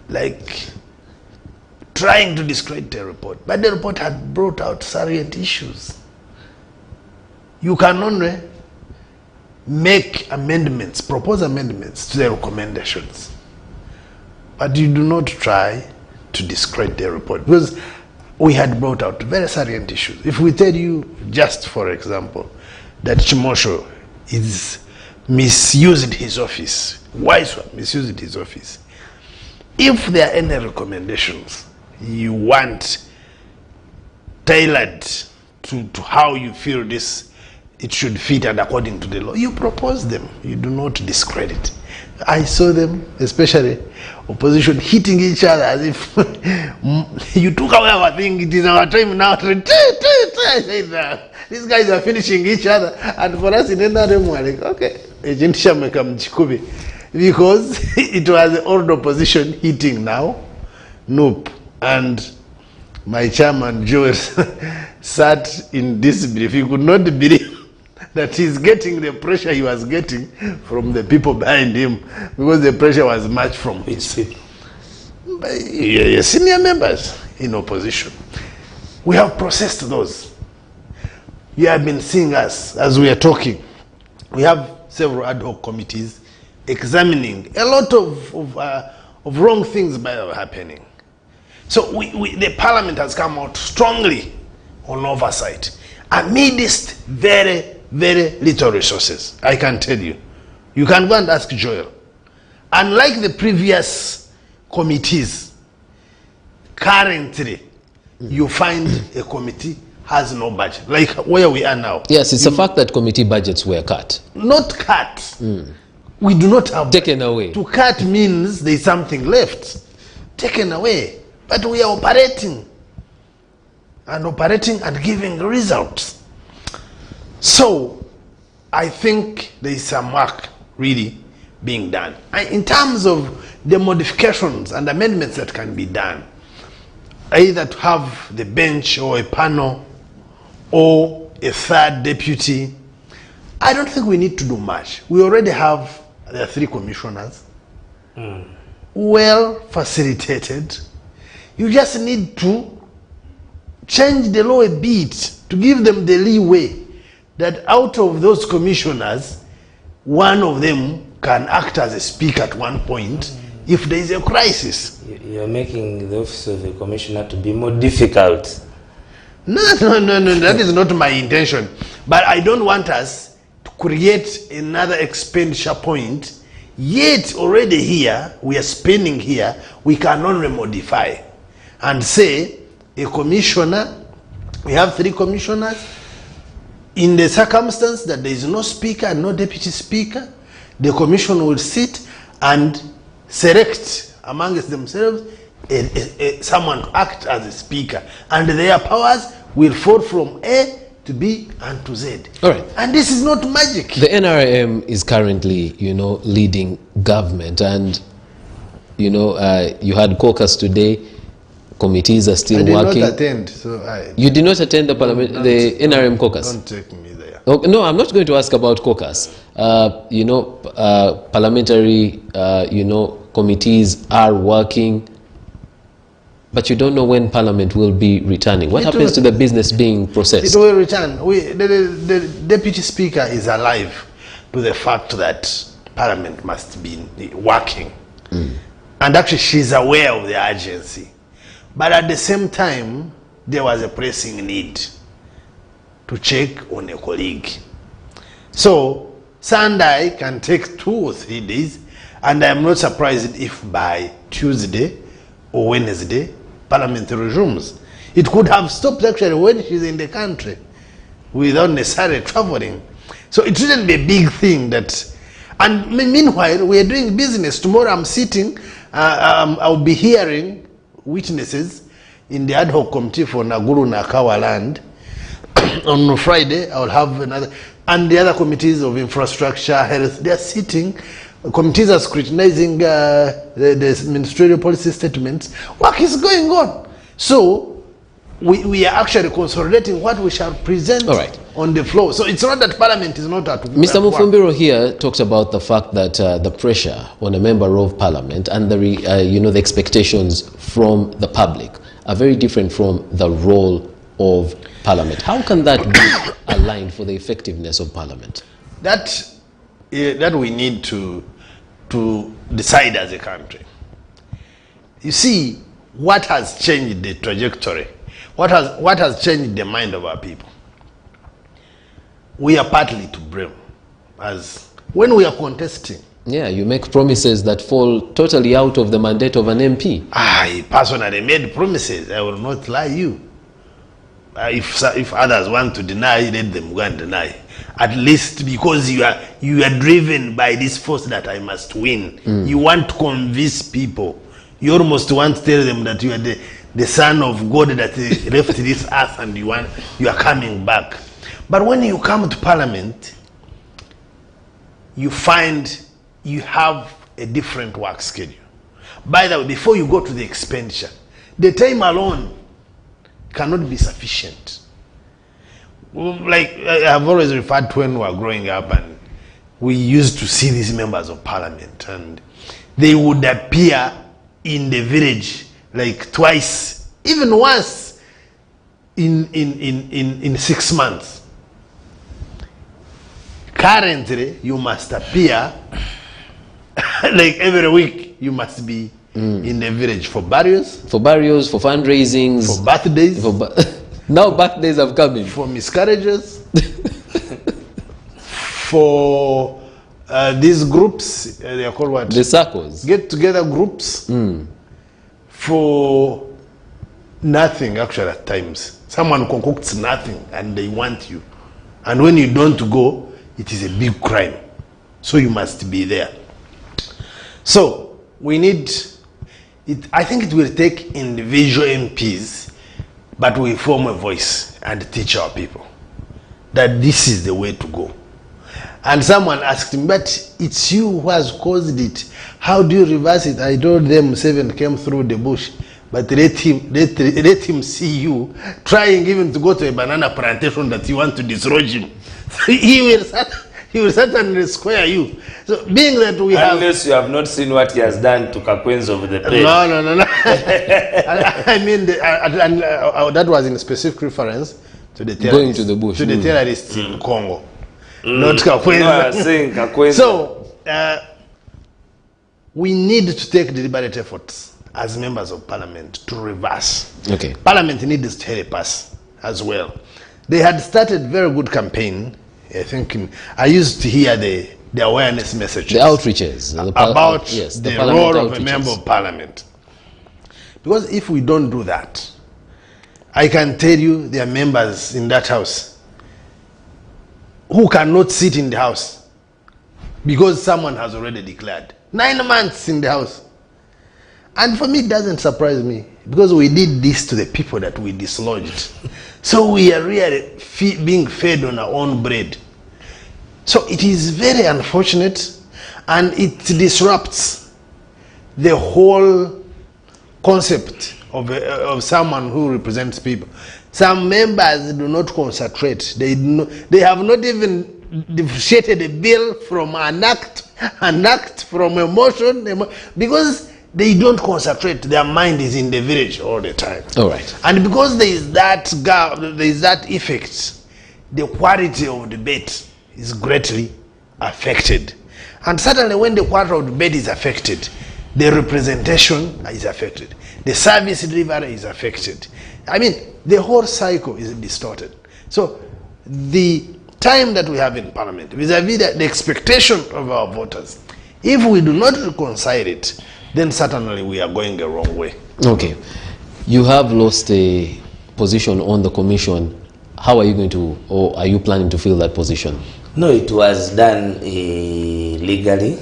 like trying to discredit the report, but the report had brought out salient issues. You can only make amendments, propose amendments to the recommendations, but you do not try to discredit the report, because we had brought out very salient issues. If we tell you, just for example, that Chimosho is misused his office, Waiswa misused his office, if there are any recommendations you want tailored to how you feel this, it should fit and according to the law, you propose them. You do not discredit. I saw them, especially opposition, hitting each other as if you took away our thing, it is our time now. I said, these guys are finishing each other, and for us in NRM, we're like, okay, because it was the old opposition hitting now. Nope. And my chairman, Joel, sat in disbelief. He could not believe that he's getting the pressure he was getting from the people behind him, because the pressure was much from his senior members in opposition. We have processed those. You have been seeing us as we are talking. We have several ad hoc committees examining a lot of wrong things that are happening. So the parliament has come out strongly on oversight amidst very, very little resources. I can tell you. You can go and ask Joel. Unlike the previous committees, currently you find a committee has no budget, like where we are now. Yes, it's a fact that committee budgets were cut. Not cut. We do not have. Taken away. To cut means there's something left. Taken away. But we are operating and giving results. So I think there is some work really being done. In terms of the modifications and amendments that can be done, either to have the bench or a panel or a third deputy, I don't think we need to do much. We already have the 3 commissioners, well facilitated. You just need to change the law a bit to give them the leeway that out of those commissioners, one of them can act as a speaker at one point if there is a crisis. You're making the office of the commissioner to be more difficult. No, that is not my intention. But I don't want us to create another expenditure point, yet already here, we are spending here, we can only modify and say a commissioner, we have 3 commissioners, in the circumstance that there is no speaker and no deputy speaker, the commission will sit and select amongst themselves someone to act as a speaker, and their powers will fall from A to B and to Z. All right. And this is not magic. The NRM is currently, leading government, and you had caucus today. committees are still I did working. not attend, so You did not attend the parliament, the NRM caucus? Don't take me there. Okay, no, I'm not going to ask about caucus. Parliamentary, committees are working, but you don't know when Parliament will be returning. What happens to the business being processed? It will return. The Deputy Speaker is alive to the fact that Parliament must be working. And actually, she's aware of the urgency. But at the same time, there was a pressing need to check on a colleague. So, Sunday can take 2 or 3 days, and I'm not surprised if by Tuesday or Wednesday, Parliament resumes. It could have stopped actually when she's in the country without necessarily traveling. So it shouldn't be a big thing that. And meanwhile, we are doing business. Tomorrow I'm sitting, I'll be hearing witnesses in the ad hoc committee for Naguru Nakawa land. On Friday, I'll have another. And the other committees of infrastructure, health, they are sitting. Committees are scrutinizing the ministerial policy statements. Work is going on. So we are actually consolidating what we shall present on the floor. So it's not that Parliament is not at work. Mr. Mufumbiro here talks about the fact that the pressure on a member of Parliament and the expectations from the public are very different from the role of Parliament. How can that be aligned for the effectiveness of Parliament? That we need to decide as a country. You see, what has changed the trajectory? What has changed the mind of our people? We are partly to blame, as when we are contesting. Yeah, you make promises that fall totally out of the mandate of an MP. I personally made promises. I will not lie you. If others want to deny, let them go and deny. At least because you are driven by this force that I must win. You want to convince people. You almost want to tell them that you are the son of God that left this earth and you are coming back. But when you come to Parliament, you find you have a different work schedule. By the way, before you go to the expenditure, the time alone cannot be sufficient. Like I've always referred to when we were growing up, and we used to see these members of Parliament, and they would appear in the village like twice, even once in 6 months. Currently, you must appear like every week. You must be in the village for burials, for fundraisings, for birthdays. Now birthdays have come in. For miscarriages, for these groups, they are called what? The circles. Get-together groups. For nothing, actually, at times. Someone concocts nothing and they want you. And when you don't go, it is a big crime. So you must be there. So we need it. I think it will take individual MPs, but we form a voice and teach our people that this is the way to go. And someone asked me, but it's you who has caused it. How do you reverse it? I told them 7 came through the bush, but let him see you trying even to go to a banana plantation that you want to dislodge him. He will certainly square you. So being that we unless you have not seen what he has done to Kakwens of the page. No. I mean, that was in specific reference to the terrorists, going to the bush, to the terrorists in Congo, not Kakwens. No, I'm saying Kakwens. So we need to take deliberate efforts as members of Parliament to reverse. Okay. Parliament needs to help us as well. They had started very good campaign. I think I used to hear the awareness messages, the outreaches about the role of outreaches. a member of Parliament. Because if we don't do that, I can tell you there are members in that house who cannot sit in the house because someone has already declared 9 months in the house. And for me, it doesn't surprise me because we did this to the people that we dislodged. So we are really being fed on our own bread. So it is very unfortunate, and it disrupts the whole concept of someone who represents people. Some members do not concentrate. They have not even differentiated a bill from an act from a motion, because they don't concentrate. Their mind is in the village all the time. All right. And because there is that gap, there is that effect, the quality of debate is greatly affected. And certainly when the quality of debate is affected, the representation is affected. The service delivery is affected. I mean, the whole cycle is distorted. So the time that we have in Parliament, vis-a-vis the expectation of our voters, if we do not reconcile it, then certainly we are going the wrong way. Okay. You have lost a position on the commission. How are you going to, or are you planning to fill that position? No, it was done legally.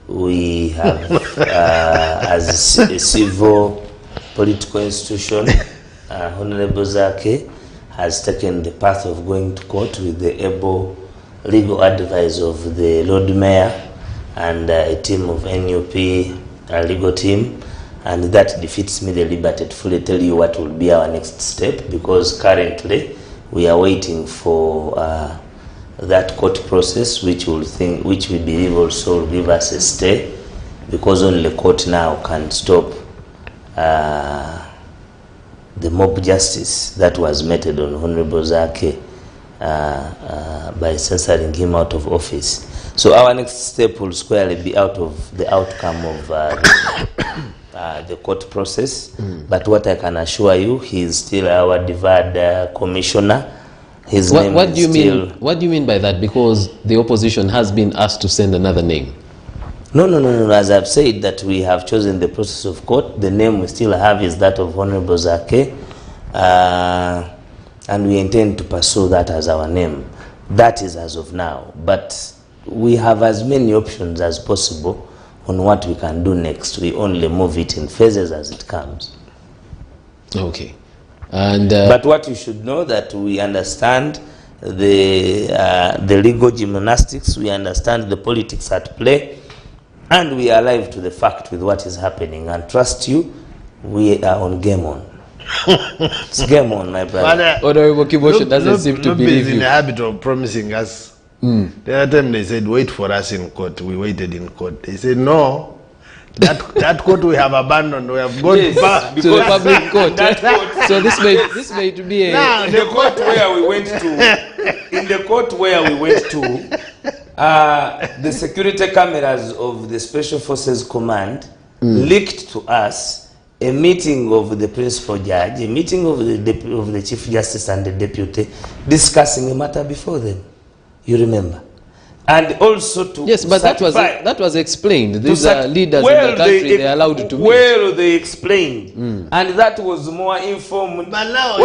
We have, as a civil political institution, Honorable Zake has taken the path of going to court with the able legal advice of the Lord Mayor and a team of NUP, a legal team, and that defeats me the liberty to fully tell you what will be our next step, because currently we are waiting for that court process, which we believe also will give us a stay, because only court now can stop the mob justice that was meted on Honorable Zake by censoring him out of office. So our next step will squarely be out of the outcome of the court process. But what I can assure you, he is still our deferred commissioner. His name What do you is mean? still... What do you mean by that? Because the opposition has been asked to send another name. No. As I've said, that we have chosen the process of court. The name we still have is that of Honorable Zake, and we intend to pursue that as our name. That is as of now. But we have as many options as possible on what we can do next. We only move it in phases as it comes. Okay. And but what you should know, that we understand the legal gymnastics, we understand the politics at play, and we are alive to the fact with what is happening. And trust you, we are on game on. It's game on, my brother. Honorable Kibosho doesn't seem to believe in you. the habit of promising us. The other time they said, wait for us in court. We waited in court. They said, no. That court we have abandoned. We have gone Yes, back to the public court. So this may be a... Now, In the court where we went to, the security cameras of the Special Forces Command leaked to us a meeting of the principal judge, a meeting of the Chief Justice and the deputy, discussing a matter before them. You remember? And also to Yes, but that was explained. These are leaders in the country, they are allowed to meet. Well, they explained. And that was more informed. But now,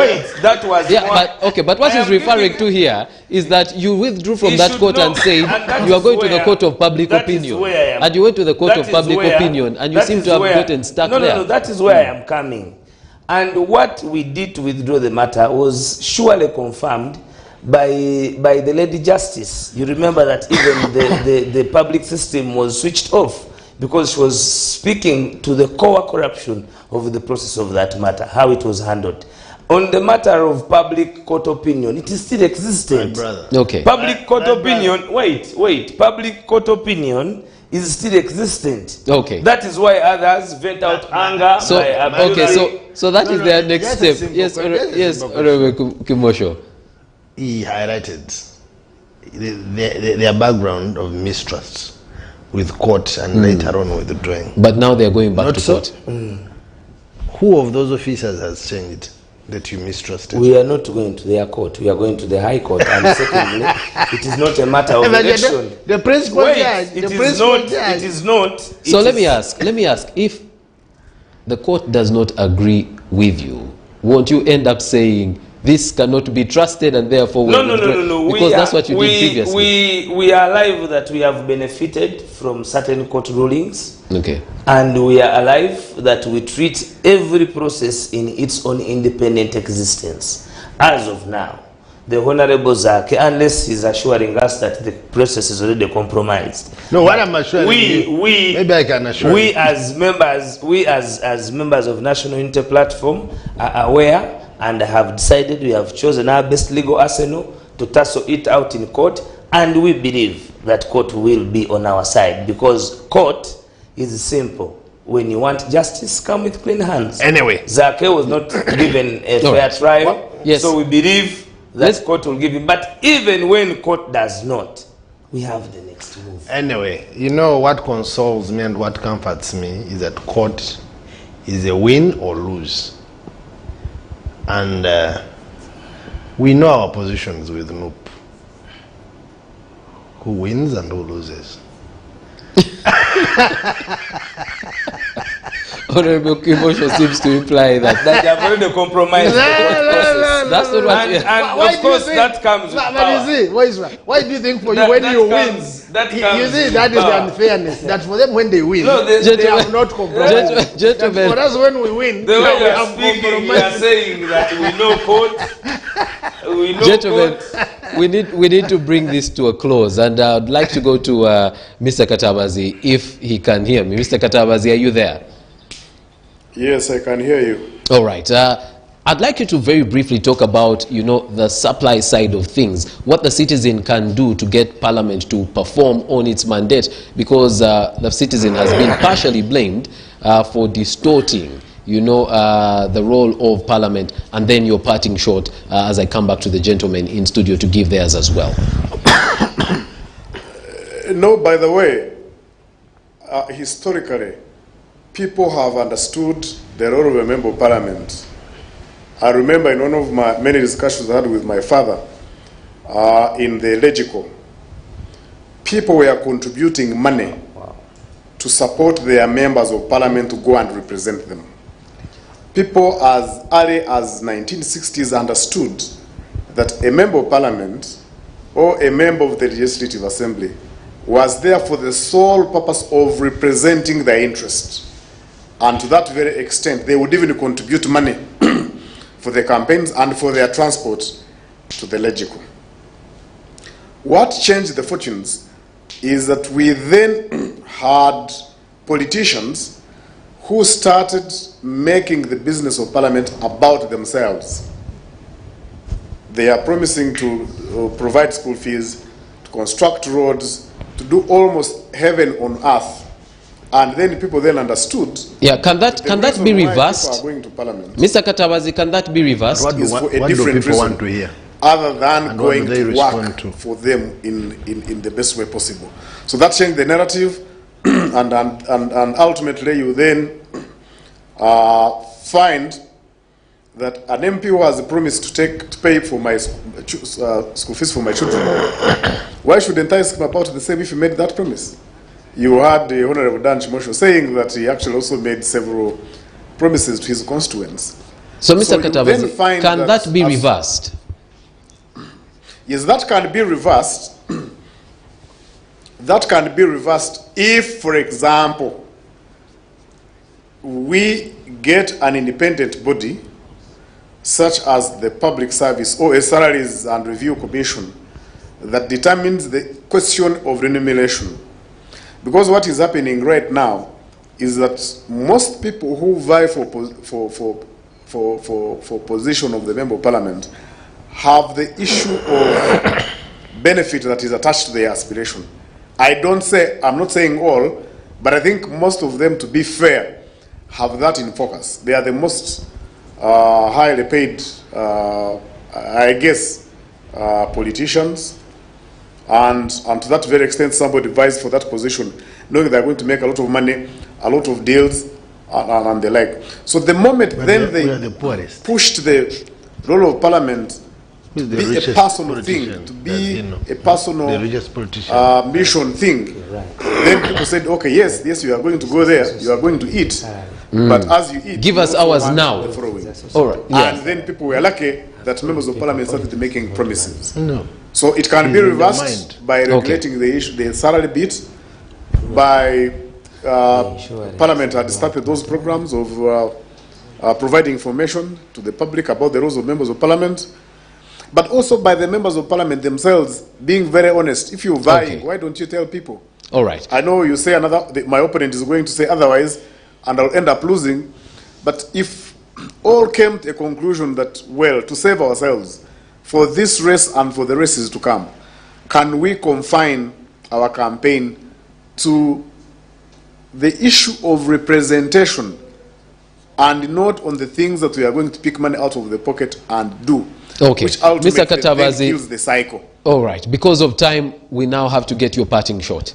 that was more... But what he's referring to here is that you withdrew from that court and said you are going to the court of public opinion. And you went to the court of public opinion, and you seem to have gotten stuck there. No, that is where I am coming. And what we did to withdraw the matter was surely confirmed by the Lady Justice. You remember that even the public system was switched off because she was speaking to the core corruption of the process of that matter, how it was handled. On the matter of public court opinion, it is still existent. My brother. Okay. Public court opinion, wait. Public court opinion is still existent. Okay. That is why others vent out anger. So so that is their next step. Yes, Honorable Kimosho. He highlighted their background of mistrust with court and later on withdrawing. But now they are going back Not to so? court. Who of those officers has changed that you mistrusted? We are not going to their court. We are going to the High Court. And secondly, it is not a matter of election. The principal judge. It is not. So let me ask, if the court does not agree with you, won't you end up saying this cannot be trusted and therefore No. Because that's what you did previously. We are alive that we have benefited from certain court rulings. Okay. And we are alive that we treat every process in its own independent existence. As of now, the Honorable Zake, unless he's assuring us that the process is already compromised. No, what I'm assuring you, maybe I can assure we you. as members of National Unity Platform are aware and have decided, we have chosen our best legal arsenal to tussle it out in court, and we believe that court will be on our side, because court is simple. When you want justice, come with clean hands. Anyway, Zake was not given a fair trial, Yes. so we believe that court will give him. But even when court does not, we have the next move. anyway, you know what consoles me and what comforts me is that court is a win or lose. And we know our positions with NUP. Who wins and who loses. Honorable Kimosho seems to imply that. That they have already compromised the court process. That's not what you- And Why of do you course think- that comes with but power. you see, why do you think for you That- when that you comes- win, that you comes see with that is the power. unfairness, that for them when they win, No, they have not compromised. Gentlemen. That for us when we win, The way we we are have speaking, we are compromised. saying that we know court. We know Gentlemen, court. we need to bring this to a close, and I'd like to go to Mr. Katabazi if he can hear me. Mr. Katabazi, are you there? Yes, I can hear you. All right. I'd like you to very briefly talk about, the supply side of things, what the citizen can do to get Parliament to perform on its mandate, because the citizen has been partially blamed for distorting, the role of Parliament, and then you're parting short as I come back to the gentlemen in studio to give theirs as well. No, by the way, historically, people have understood the role of a member of Parliament. I remember in one of my many discussions I had with my father in the Legico, people were contributing money to support their members of Parliament to go and represent them. People as early as 1960s understood that a member of Parliament or a member of the Legislative Assembly was there for the sole purpose of representing their interests. And to that very extent, they would even contribute money for their campaigns and for their transport to the Legico. What changed the fortunes is that we then had politicians who started making the business of Parliament about themselves. They are promising to provide school fees, to construct roads, to do almost heaven on earth. And then people then understood. Yeah, can that be reversed? People are going to Parliament. Mr. Katabazi, can that be reversed? What do different people reason. want to hear? Other than And what going do they to respond work to? for them in the best way possible. So that changed the narrative, and ultimately you then find that an MP who has promised to pay for my school fees for my children, why shouldn't I ask him about the same if he made that promise? You heard the Honorable Dan Chimosho saying that he actually also made several promises to his constituents. So, Mr. So you then Katabazi, find can that be as- reversed? Yes, that can be reversed. That can be reversed if, for example, we get an independent body such as the Public Service or a Salaries and Review Commission that determines the question of remuneration. Because what is happening right now is that most people who vie for position of the Member of Parliament have the issue of benefit that is attached to their aspiration. I'm not saying all, but I think most of them, to be fair, have that in focus. They are the most highly paid, politicians, and to that very extent, somebody vies for that position, knowing they're going to make a lot of money, a lot of deals, and the like. So the moment But then we are they the poorest. pushed the role of Parliament Who's the be a richest personal thing, politician to that be you know? a personal The richest politician. mission thing. Then people said, okay, yes, you are going to go there, you are going to eat, but as you eat, Give you us also ours want now. the following. All right. And then people were lucky that members of Parliament started making promises. No. So it can be It's in the reversed mind. by regulating the issue, the salary bit, by Parliament had started those programs of providing information to the public about the roles of members of Parliament. but also by the members of parliament themselves being very honest. If you're vying, why don't you tell people? All right. I know you say my opponent is going to say otherwise, and I'll end up losing. But if all came to a conclusion that, well, to save ourselves for this race and for the races to come, can we confine our campaign to the issue of representation and not on the things that we are going to pick money out of the pocket and do? Okay. Which ultimately Mr. Katabazi, then kills the cycle. All right. Because of time, we now have to get your parting shot.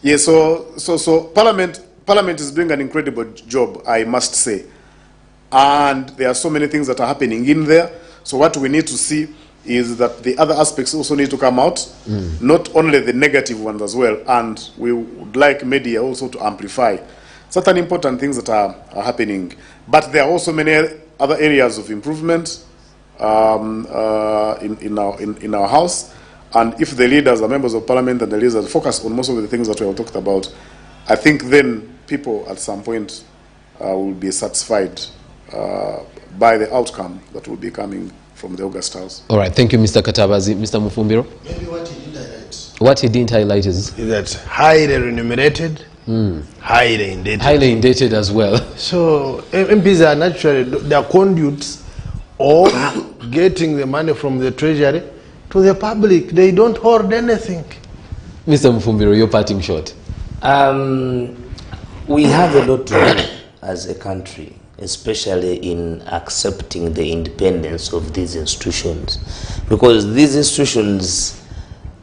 Yes, so Parliament is doing an incredible job, I must say. And there are so many things that are happening in there. So what we need to see is that the other aspects also need to come out, not only the negative ones as well. And we would like media also to amplify certain important things that are happening. But there are also many other areas of improvement in our house. And if the leaders are members of parliament and the leaders focus on most of the things that we have talked about, I think then people at some point will be satisfied by the outcome that will be coming from the August House. All right, thank you, Mr. Katabazi. Mr. Mufumbiro? Maybe what he didn't highlight. What he didn't highlight is That highly remunerated, highly indebted. highly indebted as well. So MPs are naturally, they are conduits of getting the money from the treasury to the public. They don't hoard anything. Mr. Mufumbiro, your parting shot. We have a lot to do as a country, especially in accepting the independence of these institutions, because these institutions,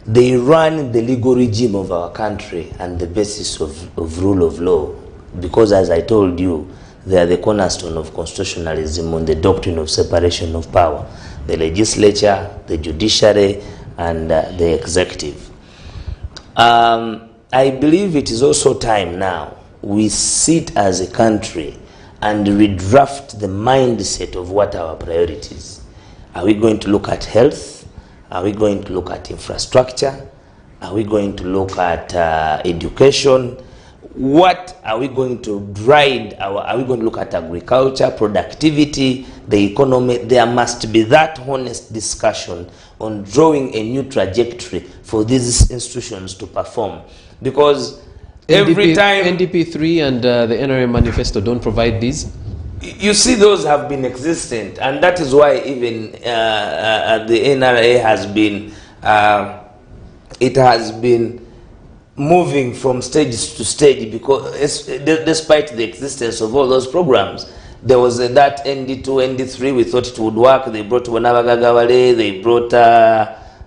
they run the legal regime of our country and the basis of rule of law, because as I told you, they are the cornerstone of constitutionalism on the doctrine of separation of power, the legislature, the judiciary, and the executive. I believe it is also time now we sit as a country and redraft the mindset of what our priorities. Are we going to look at health? Are we going to look at infrastructure? Are we going to look at education? What are we going to drive are we going to look at agriculture, productivity, the economy? There must be that honest discussion on drawing a new trajectory for these institutions to perform, because every time NDP3 and the NRA manifesto don't provide these. You see, those have been existent, and that is why even the NRA has been it has been moving from stage to stage, because despite the existence of all those programs, there was that ND2, ND3, we thought it would work. They brought Wanabagagawale, they brought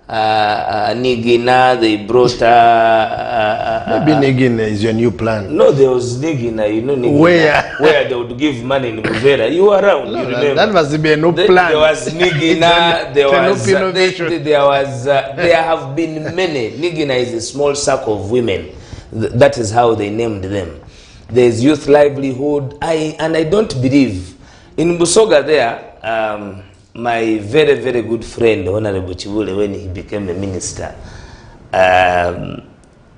Nigina, they brought Maybe Nigina is your new plan. No, there was Nigina, you know Nigina, where they would give money in Muvera. You were around, you remember? That must be a new plan. There was Nigina, there have been many. Nigina is a small circle of women. That is how they named them. There's youth livelihood. And I don't believe in Busoga there. My very, very good friend, Honorable Chibule, when he became a minister,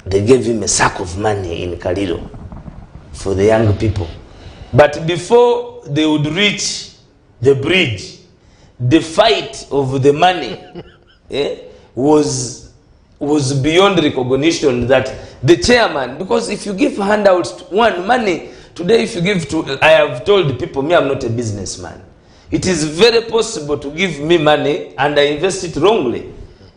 they gave him a sack of money in Kaliro for the young people. But before they would reach the bridge, the fight of the money was beyond recognition, that the chairman, because if you give handouts to one money, today if you give to, I have told people, me, I'm not a businessman. It is very possible to give me money and I invest it wrongly,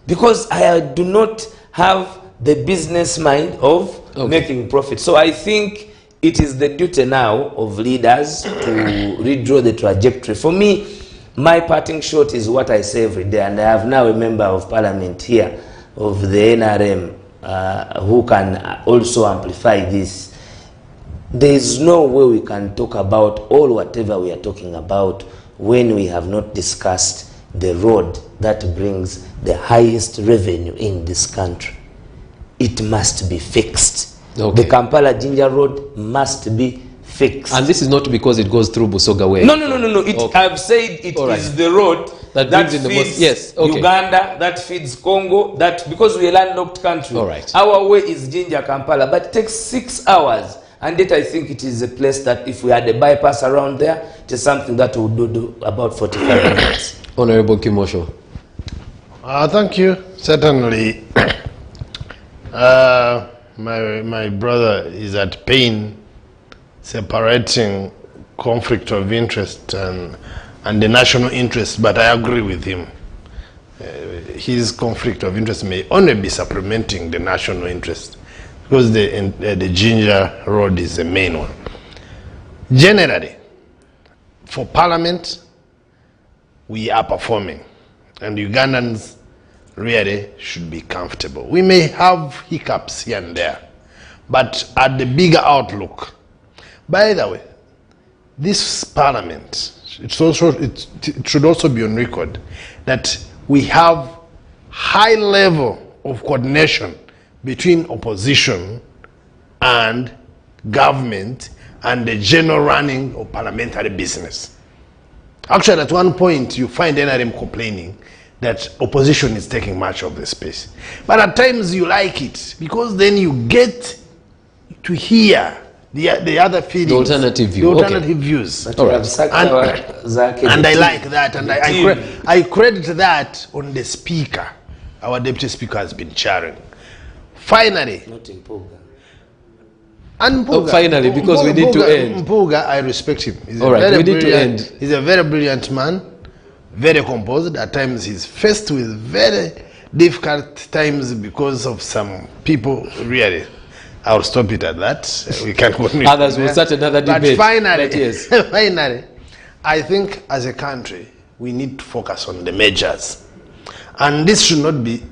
because I do not have the business mind of making profit. So I think it is the duty now of leaders to redraw the trajectory. For me, my parting shot is what I say every day, and I have now a member of parliament here of the NRM who can also amplify this. There is no way we can talk about all whatever we are talking about when we have not discussed the road that brings the highest revenue in this country. It must be fixed. The Kampala Ginger Road must be fixed. And this is not because it goes through Busoga Way. No. I've said it is the road that feeds Uganda, that feeds Congo, that, because we are a landlocked country. Our way is Ginger Kampala, but it takes 6 hours. And yet I think it is a place that if we had a bypass around there, it is something that we would do about 45 minutes. Honorable Kimosho. Thank you. Certainly, my brother is at pain separating conflict of interest and the national interest, but I agree with him. His conflict of interest may only be supplementing the national interest because the Ginger Road is the main one. Generally, for Parliament, we are performing, and Ugandans really should be comfortable. We may have hiccups here and there, but at the bigger outlook. By the way, this Parliament, it should also be on record that we have high level of coordination between opposition and government and the general running of parliamentary business. Actually, at one point, you find NRM complaining that opposition is taking much of the space. But at times you like it, because then you get to hear the other feelings. The alternative view. The alternative views. But All right. And I like that, and I credit that on the speaker. Our deputy speaker has been chairing. Finally. Not in Puga. And Mpuga, finally, because we need to end. Mpuga, I respect him. He's All right, we need to end. He's a very brilliant man, very composed. At times he's faced with very difficult times because of some people, really. I'll stop it at that. We can continue. Others will start another debate. But finally, yes. finally, I think as a country, we need to focus on the measures. And this shouldn't be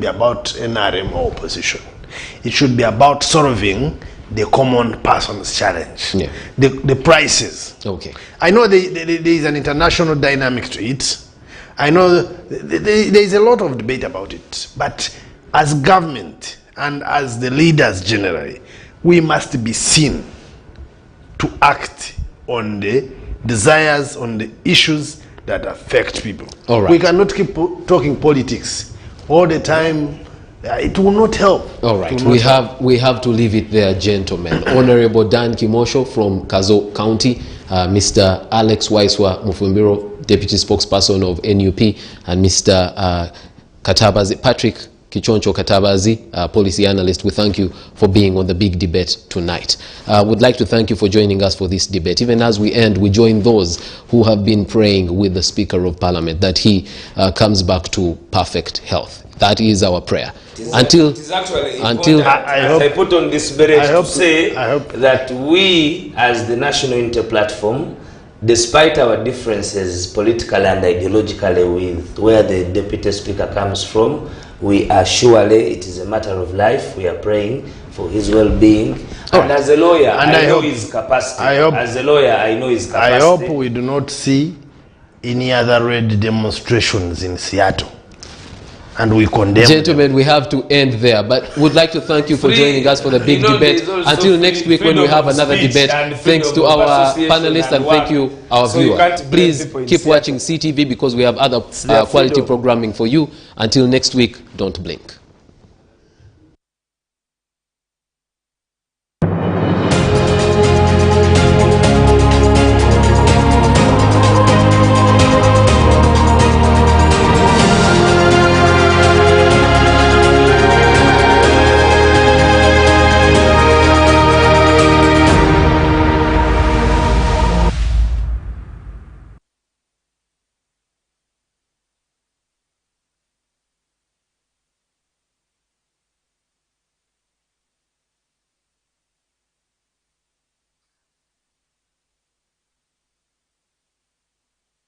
about NRM or opposition. It should be about solving the common person's challenge, yeah. the prices. Okay. I know there is an international dynamic to it. I know there is a lot of debate about it. But as government and as the leaders generally, we must be seen to act on the desires, on the issues that affect people. All right. We cannot keep talking politics all the time. It will not help. All right, we have to leave it there, gentlemen. Honorable Dan Kimosho from Kazo County, Mr. Alex Waiswa Mufumbiro, Deputy Spokesperson of NUP, and Mr. Katabazi, Patrick Kichoncho Katabazi, Policy Analyst. We thank you for being on the big debate tonight. Would like to thank you for joining us for this debate. Even as we end, we join those who have been praying with the Speaker of Parliament that he comes back to perfect health. That is our prayer. It is actually important, I put on this beret to say that we, as the National Unity Platform, despite our differences politically and ideologically with where the Deputy Speaker comes from, we are surely, it is a matter of life. We are praying for his well-being. And as a lawyer, I know his capacity. As a lawyer, I know his capacity. I hope we do not see any other red demonstrations in Seattle. And we condemn Gentlemen, we have to end there, but would like to thank you for joining us for the big debate. Until next week when we have another debate, thanks to our panelists and thank you, our viewers. Please keep watching SEETV because we have other quality programming for you. Until next week, don't blink.